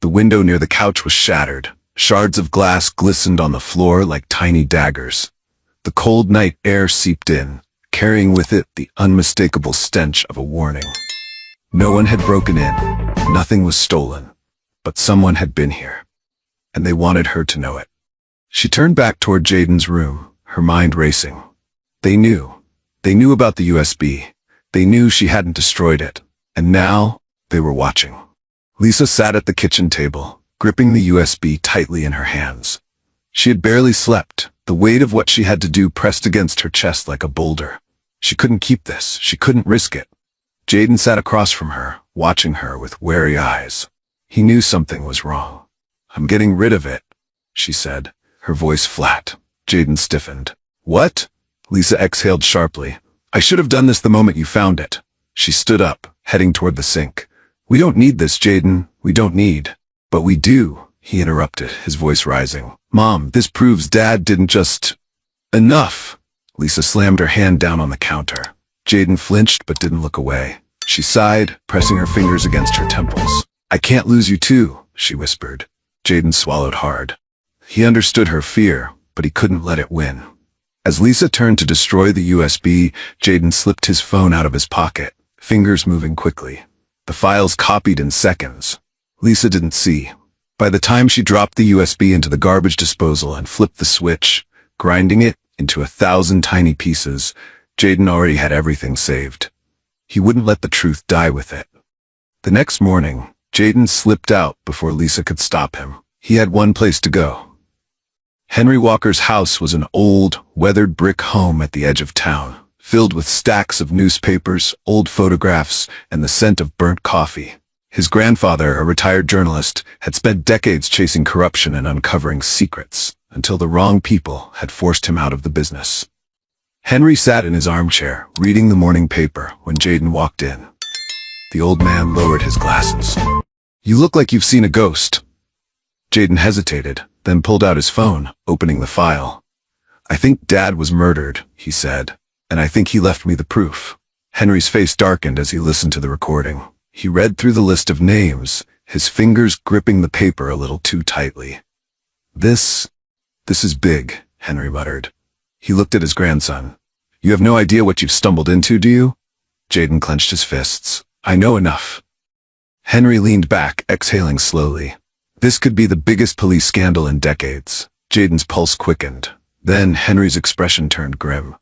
Speaker 1: The window near the couch was shattered. Shards of glass glistened on the floor like tiny daggers. The cold night air seeped in, carrying with it the unmistakable stench of a warning. No one had broken in, nothing was stolen, but someone had been here, and they wanted her to know it. She turned back toward Jaden's room, her mind racing. They knew about the USB. They knew she hadn't destroyed it, and now they were watching. Lisa sat at the kitchen table, gripping the USB tightly in her hands. She had barely slept, the weight of what she had to do pressed against her chest like a boulder. She couldn't keep this, she couldn't risk it. Jaden sat across from her, watching her with wary eyes. He knew something was wrong. "I'm getting rid of it," she said, her voice flat. Jaden stiffened. "What?" Lisa exhaled sharply. "I should have done this the moment you found it." She stood up, heading toward the sink. "We don't need this, Jaden. We don't need." "But we do," he interrupted, his voice rising. "Mom, this proves Dad didn't just—" "Enough!" Lisa slammed her hand down on the counter. Jaden flinched but didn't look away. She sighed, pressing her fingers against her temples. "I can't lose you too," she whispered. Jaden swallowed hard. He understood her fear, but he couldn't let it win. As Lisa turned to destroy the USB, Jaden slipped his phone out of his pocket, fingers moving quickly. The files copied in seconds. Lisa didn't see. By the time she dropped the USB into the garbage disposal and flipped the switch, grinding it into 1,000 tiny pieces, Jaden already had everything saved. He wouldn't let the truth die with it. The next morning, Jaden slipped out before Lisa could stop him. He had one place to go. Henry Walker's house was an old, weathered brick home at the edge of town, filled with stacks of newspapers, old photographs, and the scent of burnt coffee. His grandfather, a retired journalist, had spent decades chasing corruption and uncovering secrets, until the wrong people had forced him out of the business. Henry sat in his armchair, reading the morning paper, when Jaden walked in. The old man lowered his glasses. "You look like you've seen a ghost." Jaden hesitated, then pulled out his phone, opening the file. "I think Dad was murdered," he said, "and I think he left me the proof." Henry's face darkened as he listened to the recording. He read through the list of names, his fingers gripping the paper a little too tightly. This is big," Henry muttered. He looked at his grandson. "You have no idea what you've stumbled into, do you?" Jaden clenched his fists. "I know enough." Henry leaned back, exhaling slowly. This could be the biggest police scandal in decades. Jaden's pulse quickened. Then Henry's expression turned grim.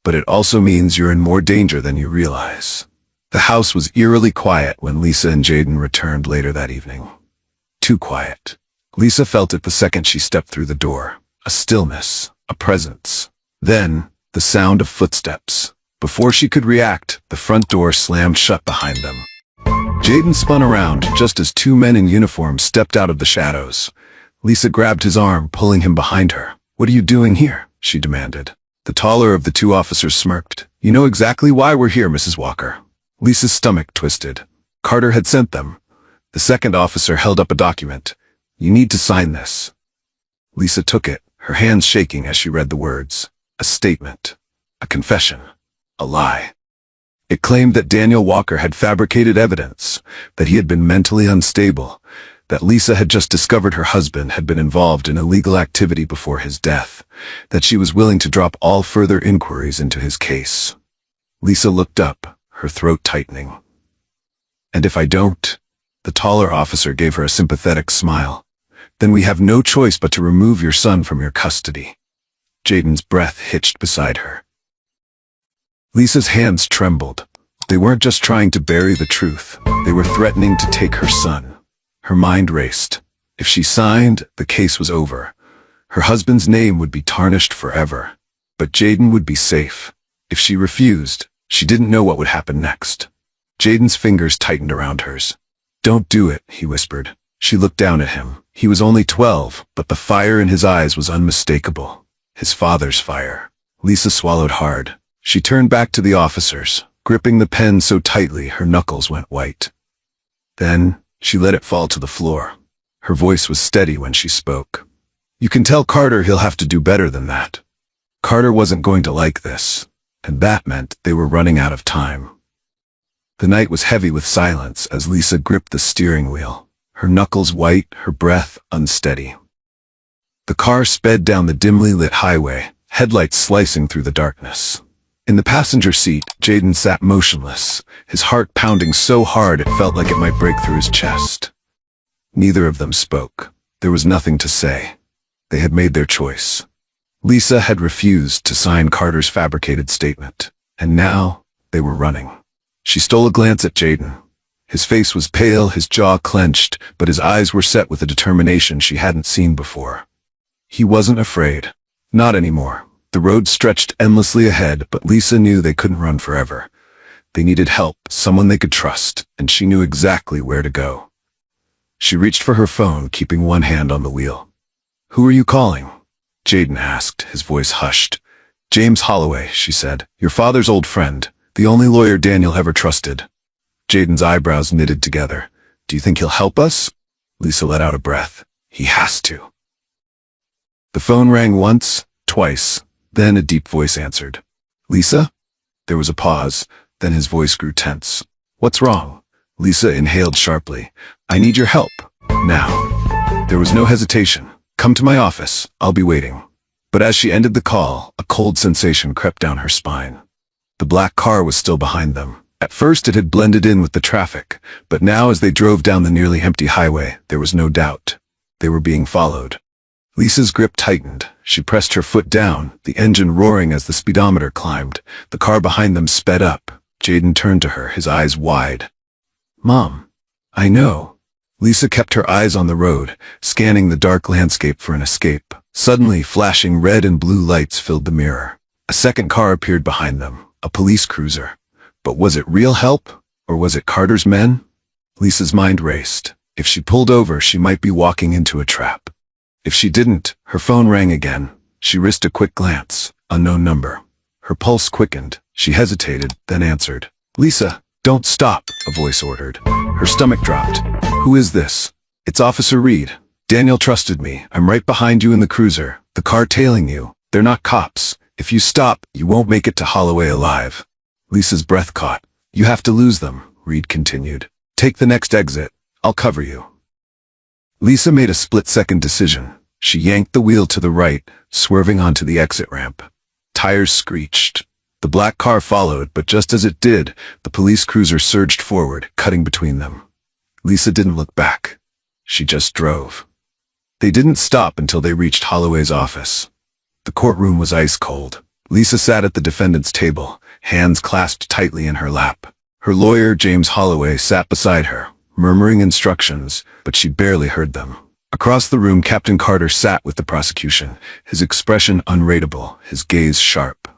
Speaker 1: "But it also means you're in more danger than you realize." The house was eerily quiet when Lisa and Jaden returned later that evening. Too quiet. Lisa felt it the second she stepped through the door. A stillness, a presence. Then, the sound of footsteps. Before she could react, the front door slammed shut behind them. Jaden spun around just as two men in uniform stepped out of the shadows. Lisa grabbed his arm, pulling him behind her. "What are you doing here?" she demanded. The taller of the two officers smirked. "You know exactly why we're here, Mrs. Walker." Lisa's stomach twisted. Carter had sent them. The second officer held up a document. "You need to sign this." Lisa took it, her hands shaking as she read the words. A statement. A confession. A lie. It claimed that Daniel Walker had fabricated evidence, that he had been mentally unstable, that Lisa had just discovered her husband had been involved in illegal activity before his death, that she was willing to drop all further inquiries into his case. Lisa looked up, her throat tightening. "And if I don't?" The taller officer gave her a sympathetic smile. "Then we have no choice but to remove your son from your custody." Jaden's breath hitched beside her. Lisa's hands trembled. They weren't just trying to bury the truth. They were threatening to take her son. Her mind raced. If she signed, the case was over. Her husband's name would be tarnished forever. But Jaden would be safe. If she refused, she didn't know what would happen next. Jaden's fingers tightened around hers. "Don't do it," he whispered. She looked down at him. He was only 12, but the fire in his eyes was unmistakable. His father's fire. Lisa swallowed hard. She turned back to the officers, gripping the pen so tightly her knuckles went white. Then, she let it fall to the floor. Her voice was steady when she spoke. "You can tell Carter he'll have to do better than that." Carter wasn't going to like this, and that meant they were running out of time. The night was heavy with silence as Lisa gripped the steering wheel, her knuckles white, her breath unsteady. The car sped down the dimly lit highway, headlights slicing through the darkness. In the passenger seat, Jaden sat motionless, his heart pounding so hard it felt like it might break through his chest. Neither of them spoke. There was nothing to say. They had made their choice. Lisa had refused to sign Carter's fabricated statement, and now they were running. She stole a glance at Jaden. His face was pale, his jaw clenched, but his eyes were set with a determination she hadn't seen before. He wasn't afraid. Not anymore. The road stretched endlessly ahead, but Lisa knew they couldn't run forever. They needed help, someone they could trust, and she knew exactly where to go. She reached for her phone, keeping one hand on the wheel. "Who are you calling?" Jaden asked, his voice hushed. "James Holloway," she said. "Your father's old friend, the only lawyer Daniel ever trusted." Jaden's eyebrows knitted together. "Do you think he'll help us?" Lisa let out a breath. "He has to." The phone rang once, twice, then a deep voice answered. "Lisa?" There was a pause, then his voice grew tense. "What's wrong?" Lisa inhaled sharply. "I need your help. Now." There was no hesitation. "Come to my office. I'll be waiting." But as she ended the call, a cold sensation crept down her spine. The black car was still behind them. At first it had blended in with the traffic, but now as they drove down the nearly empty highway, there was no doubt. They were being followed. Lisa's grip tightened. She pressed her foot down, the engine roaring as the speedometer climbed. The car behind them sped up. Jaden turned to her, his eyes wide. "Mom." "I know." Lisa kept her eyes on the road, scanning the dark landscape for an escape. Suddenly, flashing red and blue lights filled the mirror. A second car appeared behind them, a police cruiser. But was it real help, or was it Carter's men? Lisa's mind raced. If she pulled over, she might be walking into a trap. If she didn't, her phone rang again. She risked a quick glance. Unknown number. Her pulse quickened. She hesitated, then answered. "Lisa, don't stop," a voice ordered. Her stomach dropped. "Who is this?" "It's Officer Reed. Daniel trusted me. I'm right behind you in the cruiser. The car tailing you. They're not cops. If you stop, you won't make it to Holloway alive." Lisa's breath caught. "You have to lose them," Reed continued. "Take the next exit. I'll cover you." Lisa made a split-second decision. She yanked the wheel to the right, swerving onto the exit ramp. Tires screeched. The black car followed, but just as it did, the police cruiser surged forward, cutting between them. Lisa didn't look back. She just drove. They didn't stop until they reached Holloway's office. The courtroom was ice cold. Lisa sat at the defendant's table, hands clasped tightly in her lap. Her lawyer, James Holloway, sat beside her, murmuring instructions, but she barely heard them. Across the room, Captain Carter sat with the prosecution, his expression unreadable, his gaze sharp.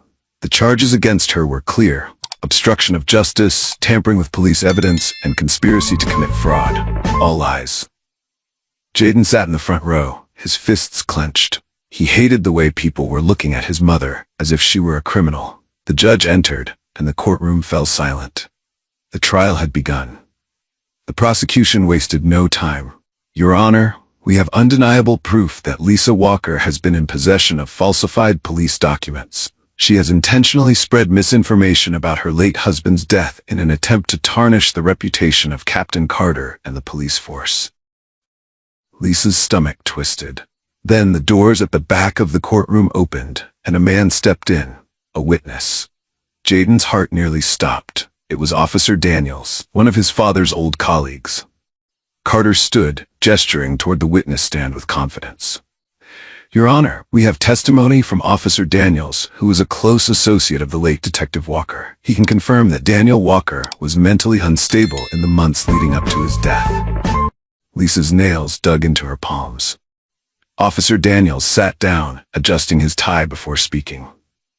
Speaker 1: The charges against her were clear: obstruction of justice, tampering with police evidence, and conspiracy to commit fraud. All lies. Jaden sat in the front row, his fists clenched. He hated the way people were looking at his mother, as if she were a criminal. The judge entered, and the courtroom fell silent. The trial had begun. The prosecution wasted no time. "Your Honor, we have undeniable proof that Lisa Walker has been in possession of falsified police documents. She has intentionally spread misinformation about her late husband's death in an attempt to tarnish the reputation of Captain Carter and the police force." Lisa's stomach twisted. Then the doors at the back of the courtroom opened, and a man stepped in, a witness. Jaden's heart nearly stopped. It was Officer Daniels, one of his father's old colleagues. Carter stood, gesturing toward the witness stand with confidence. "Your Honor, we have testimony from Officer Daniels, who was a close associate of the late Detective Walker. He can confirm that Daniel Walker was mentally unstable in the months leading up to his death." Lisa's nails dug into her palms. Officer Daniels sat down, adjusting his tie before speaking.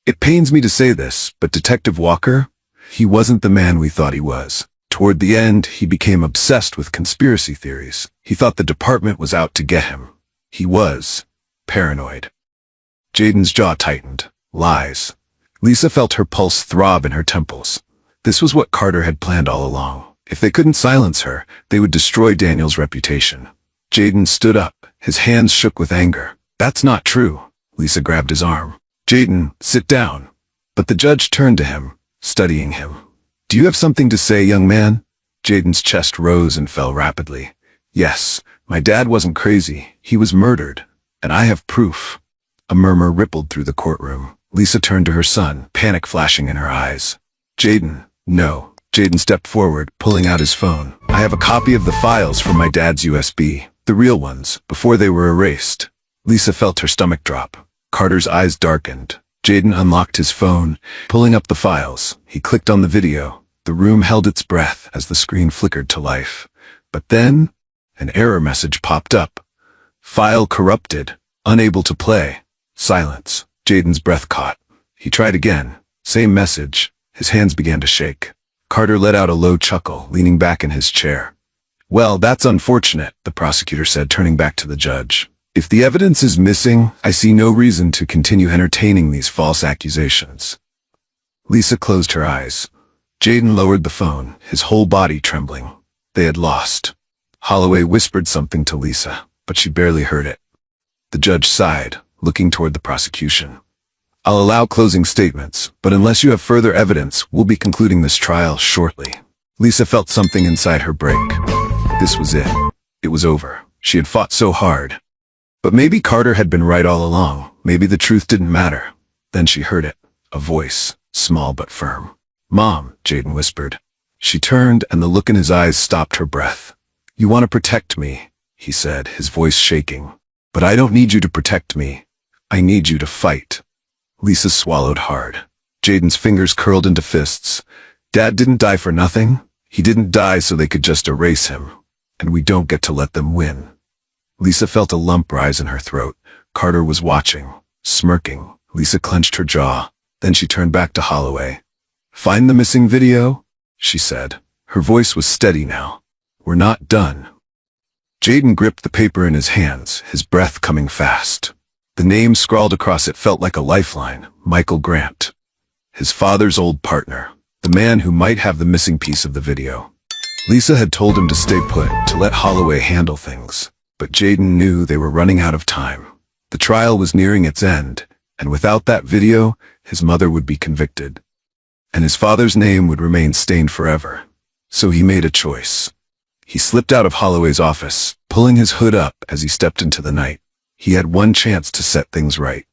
Speaker 1: "It pains me to say this, but Detective Walker, he wasn't the man we thought he was. Toward the end, he became obsessed with conspiracy theories. He thought the department was out to get him. He was paranoid." Jaden's jaw tightened. Lies. Lisa felt her pulse throb in her temples. This was what Carter had planned all along. If they couldn't silence her, they would destroy Daniel's reputation. Jaden stood up. His hands shook with anger. "That's not true." Lisa grabbed his arm. "Jaden, sit down." But the judge turned to him, studying him. "Do you have something to say, young man?" Jaden's chest rose and fell rapidly. "Yes, my dad wasn't crazy. He was murdered. And I have proof." A murmur rippled through the courtroom. Lisa turned to her son, panic flashing in her eyes. "Jaden, no." Jaden stepped forward, pulling out his phone. "I have a copy of the files from my dad's USB. The real ones, before they were erased." Lisa felt her stomach drop. Carter's eyes darkened. Jaden unlocked his phone, pulling up the files. He clicked on the video. The room held its breath as the screen flickered to life. But then, an error message popped up. File corrupted. Unable to play. Silence. Jaden's breath caught. He tried again. Same message. His hands began to shake. Carter let out a low chuckle, leaning back in his chair. Well, that's unfortunate, the prosecutor said, turning back to the judge. If the evidence is missing, I see no reason to continue entertaining these false accusations. Lisa closed her eyes. Jaden lowered the phone, his whole body trembling. They had lost. Holloway whispered something to Lisa, but she barely heard it. The judge sighed, looking toward the prosecution. I'll allow closing statements, but unless you have further evidence, we'll be concluding this trial shortly. Lisa felt something inside her break. This was it. It was over. She had fought so hard. But maybe Carter had been right all along. Maybe the truth didn't matter. Then she heard it. A voice, small but firm. Mom, Jaden whispered. She turned, and the look in his eyes stopped her breath. You want to protect me, he said, his voice shaking. But I don't need you to protect me. I need you to fight. Lisa swallowed hard. Jaden's fingers curled into fists. Dad didn't die for nothing. He didn't die so they could just erase him. And we don't get to let them win. Lisa felt a lump rise in her throat. Carter was watching, smirking. Lisa clenched her jaw. Then she turned back to Holloway. Find the missing video? She said. Her voice was steady now. We're not done. Jaden gripped the paper in his hands, his breath coming fast. The name scrawled across it felt like a lifeline. Michael Grant. His father's old partner. The man who might have the missing piece of the video. Lisa had told him to stay put, to let Holloway handle things. But Jaden knew they were running out of time. The trial was nearing its end, and without that video, his mother would be convicted. And his father's name would remain stained forever. So he made a choice. He slipped out of Holloway's office, pulling his hood up as he stepped into the night. He had one chance to set things right.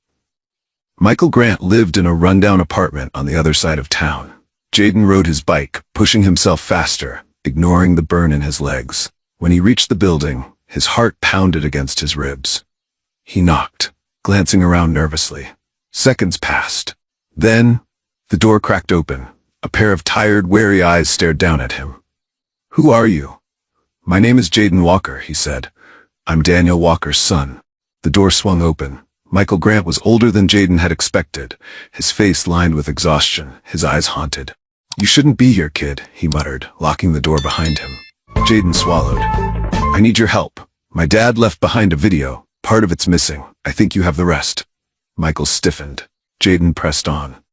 Speaker 1: Michael Grant lived in a rundown apartment on the other side of town. Jaden rode his bike, pushing himself faster, ignoring the burn in his legs. When he reached the building, his heart pounded against his ribs. He knocked, glancing around nervously. Seconds passed. Then, the door cracked open. A pair of tired, wary eyes stared down at him. Who are you? My name is Jaden Walker, he said. I'm Daniel Walker's son. The door swung open. Michael Grant was older than Jaden had expected, his face lined with exhaustion, his eyes haunted. You shouldn't be here, kid, he muttered, locking the door behind him. Jaden swallowed. I need your help. My dad left behind a video. Part of it's missing. I think you have the rest. Michael stiffened. Jaden pressed on.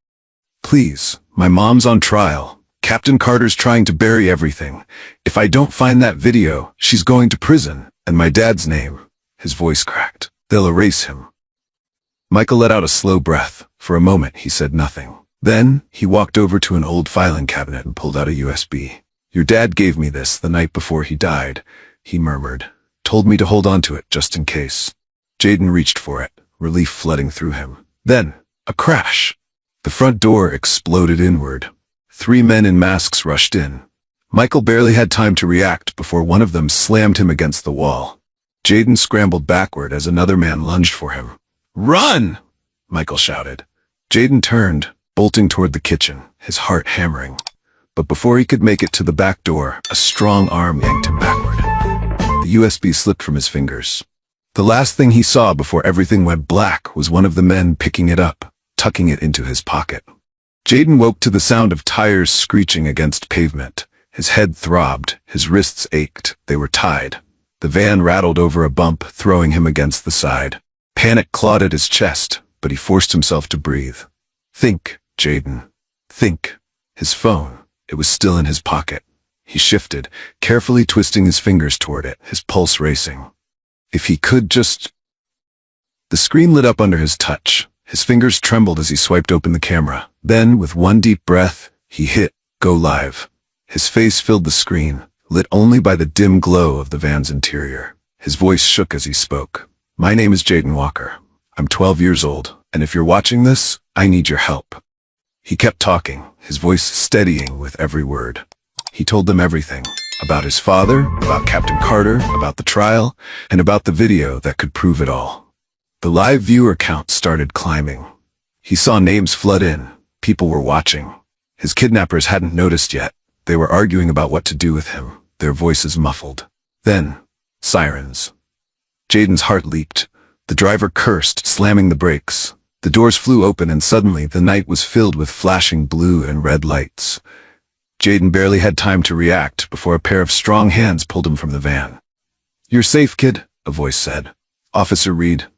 Speaker 1: Please, my mom's on trial. Captain Carter's trying to bury everything. If I don't find that video, she's going to prison, and my dad's name. His voice cracked. They'll erase him. Michael let out a slow breath. For a moment, he said nothing. Then, he walked over to an old filing cabinet and pulled out a USB. Your dad gave me this the night before he died, he murmured. Told me to hold on to it just in case. Jaden reached for it, relief flooding through him. Then, a crash. The front door exploded inward. 3 men in masks rushed in. Michael barely had time to react before one of them slammed him against the wall. Jaden scrambled backward as another man lunged for him. Run! Michael shouted. Jaden turned, bolting toward the kitchen, his heart hammering. But before he could make it to the back door, a strong arm yanked him backward. The USB slipped from his fingers. The last thing he saw before everything went black was one of the men picking it up, tucking it into his pocket. Jaden woke to the sound of tires screeching against pavement. His head throbbed, his wrists ached, they were tied. The van rattled over a bump, throwing him against the side. Panic clawed at his chest, but he forced himself to breathe. Think, Jaden. Think. His phone. It was still in his pocket. He shifted, carefully twisting his fingers toward it, his pulse racing. If he could just... The screen lit up under his touch. His fingers trembled as he swiped open the camera. Then, with one deep breath, he hit Go Live. His face filled the screen, lit only by the dim glow of the van's interior. His voice shook as he spoke. My name is Jaden Walker. I'm 12 years old, and if you're watching this, I need your help. He kept talking, his voice steadying with every word. He told them everything. About his father, about Captain Carter, about the trial, and about the video that could prove it all. The live viewer count started climbing. He saw names flood in. People were watching. His kidnappers hadn't noticed yet, They were arguing about what to do with him, their voices muffled. Then, sirens. Jaden's heart leaped. The driver cursed, slamming the brakes. The doors flew open and suddenly the night was filled with flashing blue and red lights. Jaden barely had time to react before a pair of strong hands pulled him from the van. "You're safe, kid," a voice said. "Officer Reed."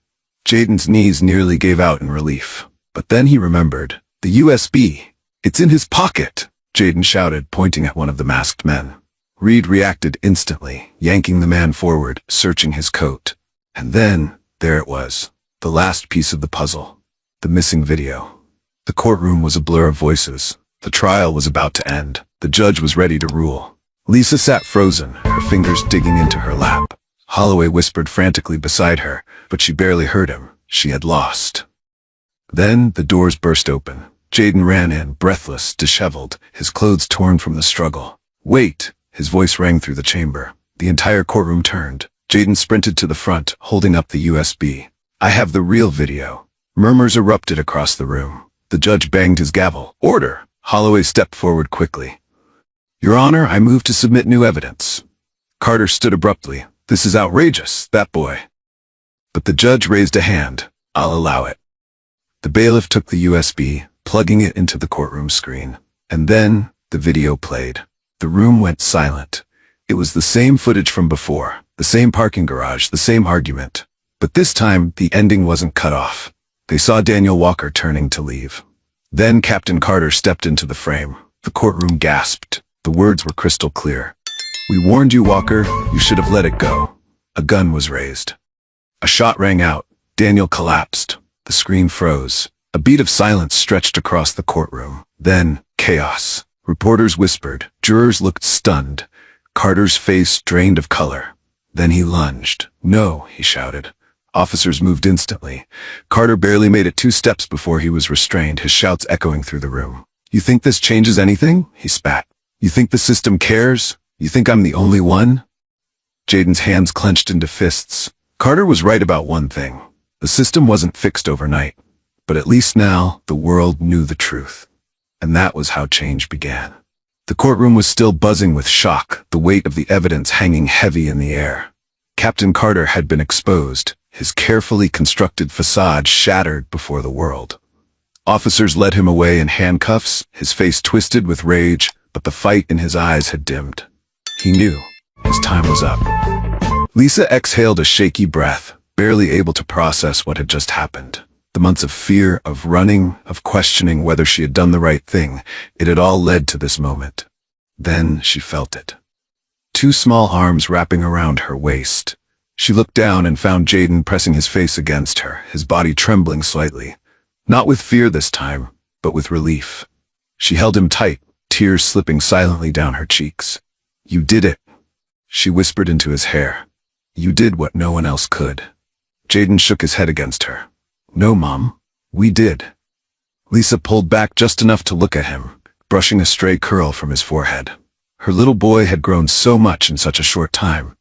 Speaker 1: Jaden's knees nearly gave out in relief. But then he remembered. The USB. "It's in his pocket," Jaden shouted, pointing at one of the masked men. Reed reacted instantly, yanking the man forward, searching his coat. And then, there it was. The last piece of the puzzle. The missing video. The courtroom was a blur of voices. The trial was about to end. The judge was ready to rule. Lisa sat frozen, her fingers digging into her lap. Holloway whispered frantically beside her, but she barely heard him. She had lost. Then the doors burst open. Jaden ran in, breathless, disheveled, his clothes torn from the struggle. "Wait!" His voice rang through the chamber. The entire courtroom turned. Jaden sprinted to the front, holding up the USB. "I have the real video." Murmurs erupted across the room. The judge banged his gavel. "Order!" Holloway stepped forward quickly. "Your Honor, I move to submit new evidence." Carter stood abruptly. "This is outrageous, that boy." But the judge raised a hand. "I'll allow it." The bailiff took the USB, plugging it into the courtroom screen. And then, the video played. The room went silent. It was the same footage from before, the same parking garage, the same argument. But this time, the ending wasn't cut off. They saw Daniel Walker turning to leave. Then Captain Carter stepped into the frame. The courtroom gasped. The words were crystal clear. "We warned you, Walker. You should have let it go." A gun was raised. A shot rang out. Daniel collapsed. The screen froze. A beat of silence stretched across the courtroom. Then, chaos. Reporters whispered. Jurors looked stunned. Carter's face drained of color. Then he lunged. "No," he shouted. Officers moved instantly. Carter barely made it 2 steps before he was restrained, his shouts echoing through the room. "You think this changes anything?" he spat. "You think the system cares? You think I'm the only one?" Jaden's hands clenched into fists. Carter was right about one thing. The system wasn't fixed overnight. But at least now, the world knew the truth. And that was how change began. The courtroom was still buzzing with shock, the weight of the evidence hanging heavy in the air. Captain Carter had been exposed, his carefully constructed facade shattered before the world. Officers led him away in handcuffs, his face twisted with rage, but the fight in his eyes had dimmed. He knew his time was up. Lisa exhaled a shaky breath, barely able to process what had just happened. The months of fear, of running, of questioning whether she had done the right thing, it had all led to this moment. Then she felt it. 2 small arms wrapping around her waist. She looked down and found Jaden pressing his face against her, his body trembling slightly. Not with fear this time, but with relief. She held him tight, tears slipping silently down her cheeks. "You did it," she whispered into his hair. "You did what no one else could." Jaden shook his head against her. "No, Mom. We did." Lisa pulled back just enough to look at him, brushing a stray curl from his forehead. Her little boy had grown so much in such a short time.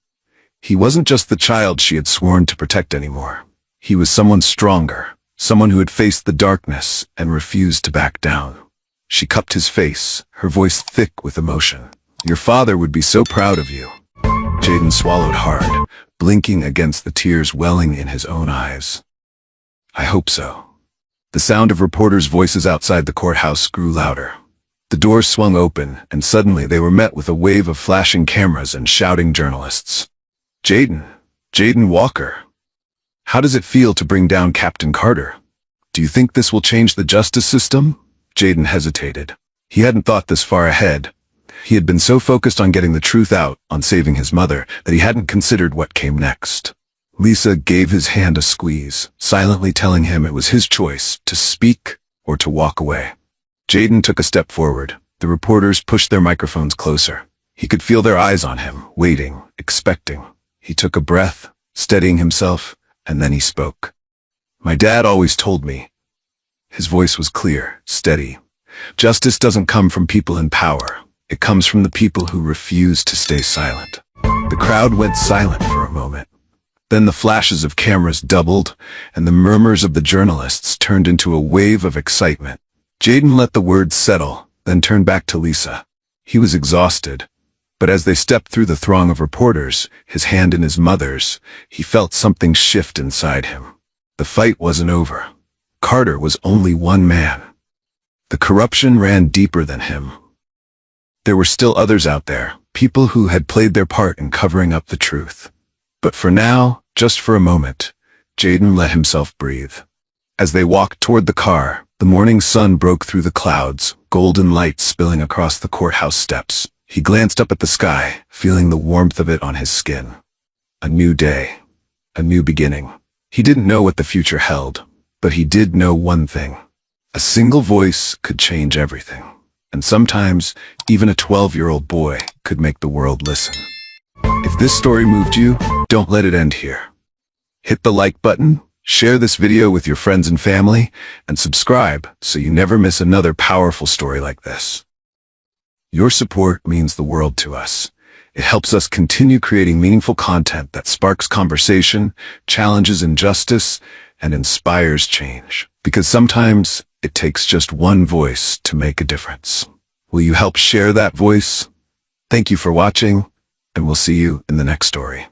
Speaker 1: He wasn't just the child she had sworn to protect anymore. He was someone stronger, someone who had faced the darkness and refused to back down. She cupped his face, her voice thick with emotion. "Your father would be so proud of you." Jaden swallowed hard, blinking against the tears welling in his own eyes. "I hope so." The sound of reporters' voices outside the courthouse grew louder. The doors swung open, and suddenly they were met with a wave of flashing cameras and shouting journalists. Jaden Walker. How does it feel to bring down Captain Carter? Do you think this will change the justice system?" Jaden hesitated. He hadn't thought this far ahead. He had been so focused on getting the truth out, on saving his mother, that he hadn't considered what came next. Lisa gave his hand a squeeze, silently telling him it was his choice to speak or to walk away. Jaden took a step forward. The reporters pushed their microphones closer. He could feel their eyes on him, waiting, expecting. He took a breath, steadying himself, and then he spoke. "My dad always told me." His voice was clear, steady. "Justice doesn't come from people in power. It comes from the people who refuse to stay silent." The crowd went silent for a moment. Then the flashes of cameras doubled, and the murmurs of the journalists turned into a wave of excitement. Jaden let the words settle, then turned back to Lisa. He was exhausted, but as they stepped through the throng of reporters, his hand in his mother's, he felt something shift inside him. The fight wasn't over. Carter was only one man. The corruption ran deeper than him. There were still others out there, people who had played their part in covering up the truth. But for now, just for a moment, Jaden let himself breathe. As they walked toward the car, the morning sun broke through the clouds, golden light spilling across the courthouse steps. He glanced up at the sky, feeling the warmth of it on his skin. A new day. A new beginning. He didn't know what the future held, but he did know one thing. A single voice could change everything. And sometimes, even a 12-year-old boy could make the world listen. If this story moved you, don't let it end here. Hit the like button, share this video with your friends and family, and subscribe so you never miss another powerful story like this. Your support means the world to us. It helps us continue creating meaningful content that sparks conversation, challenges injustice, and inspires change. Because sometimes it takes just one voice to make a difference. Will you help share that voice? Thank you for watching, and we'll see you in the next story.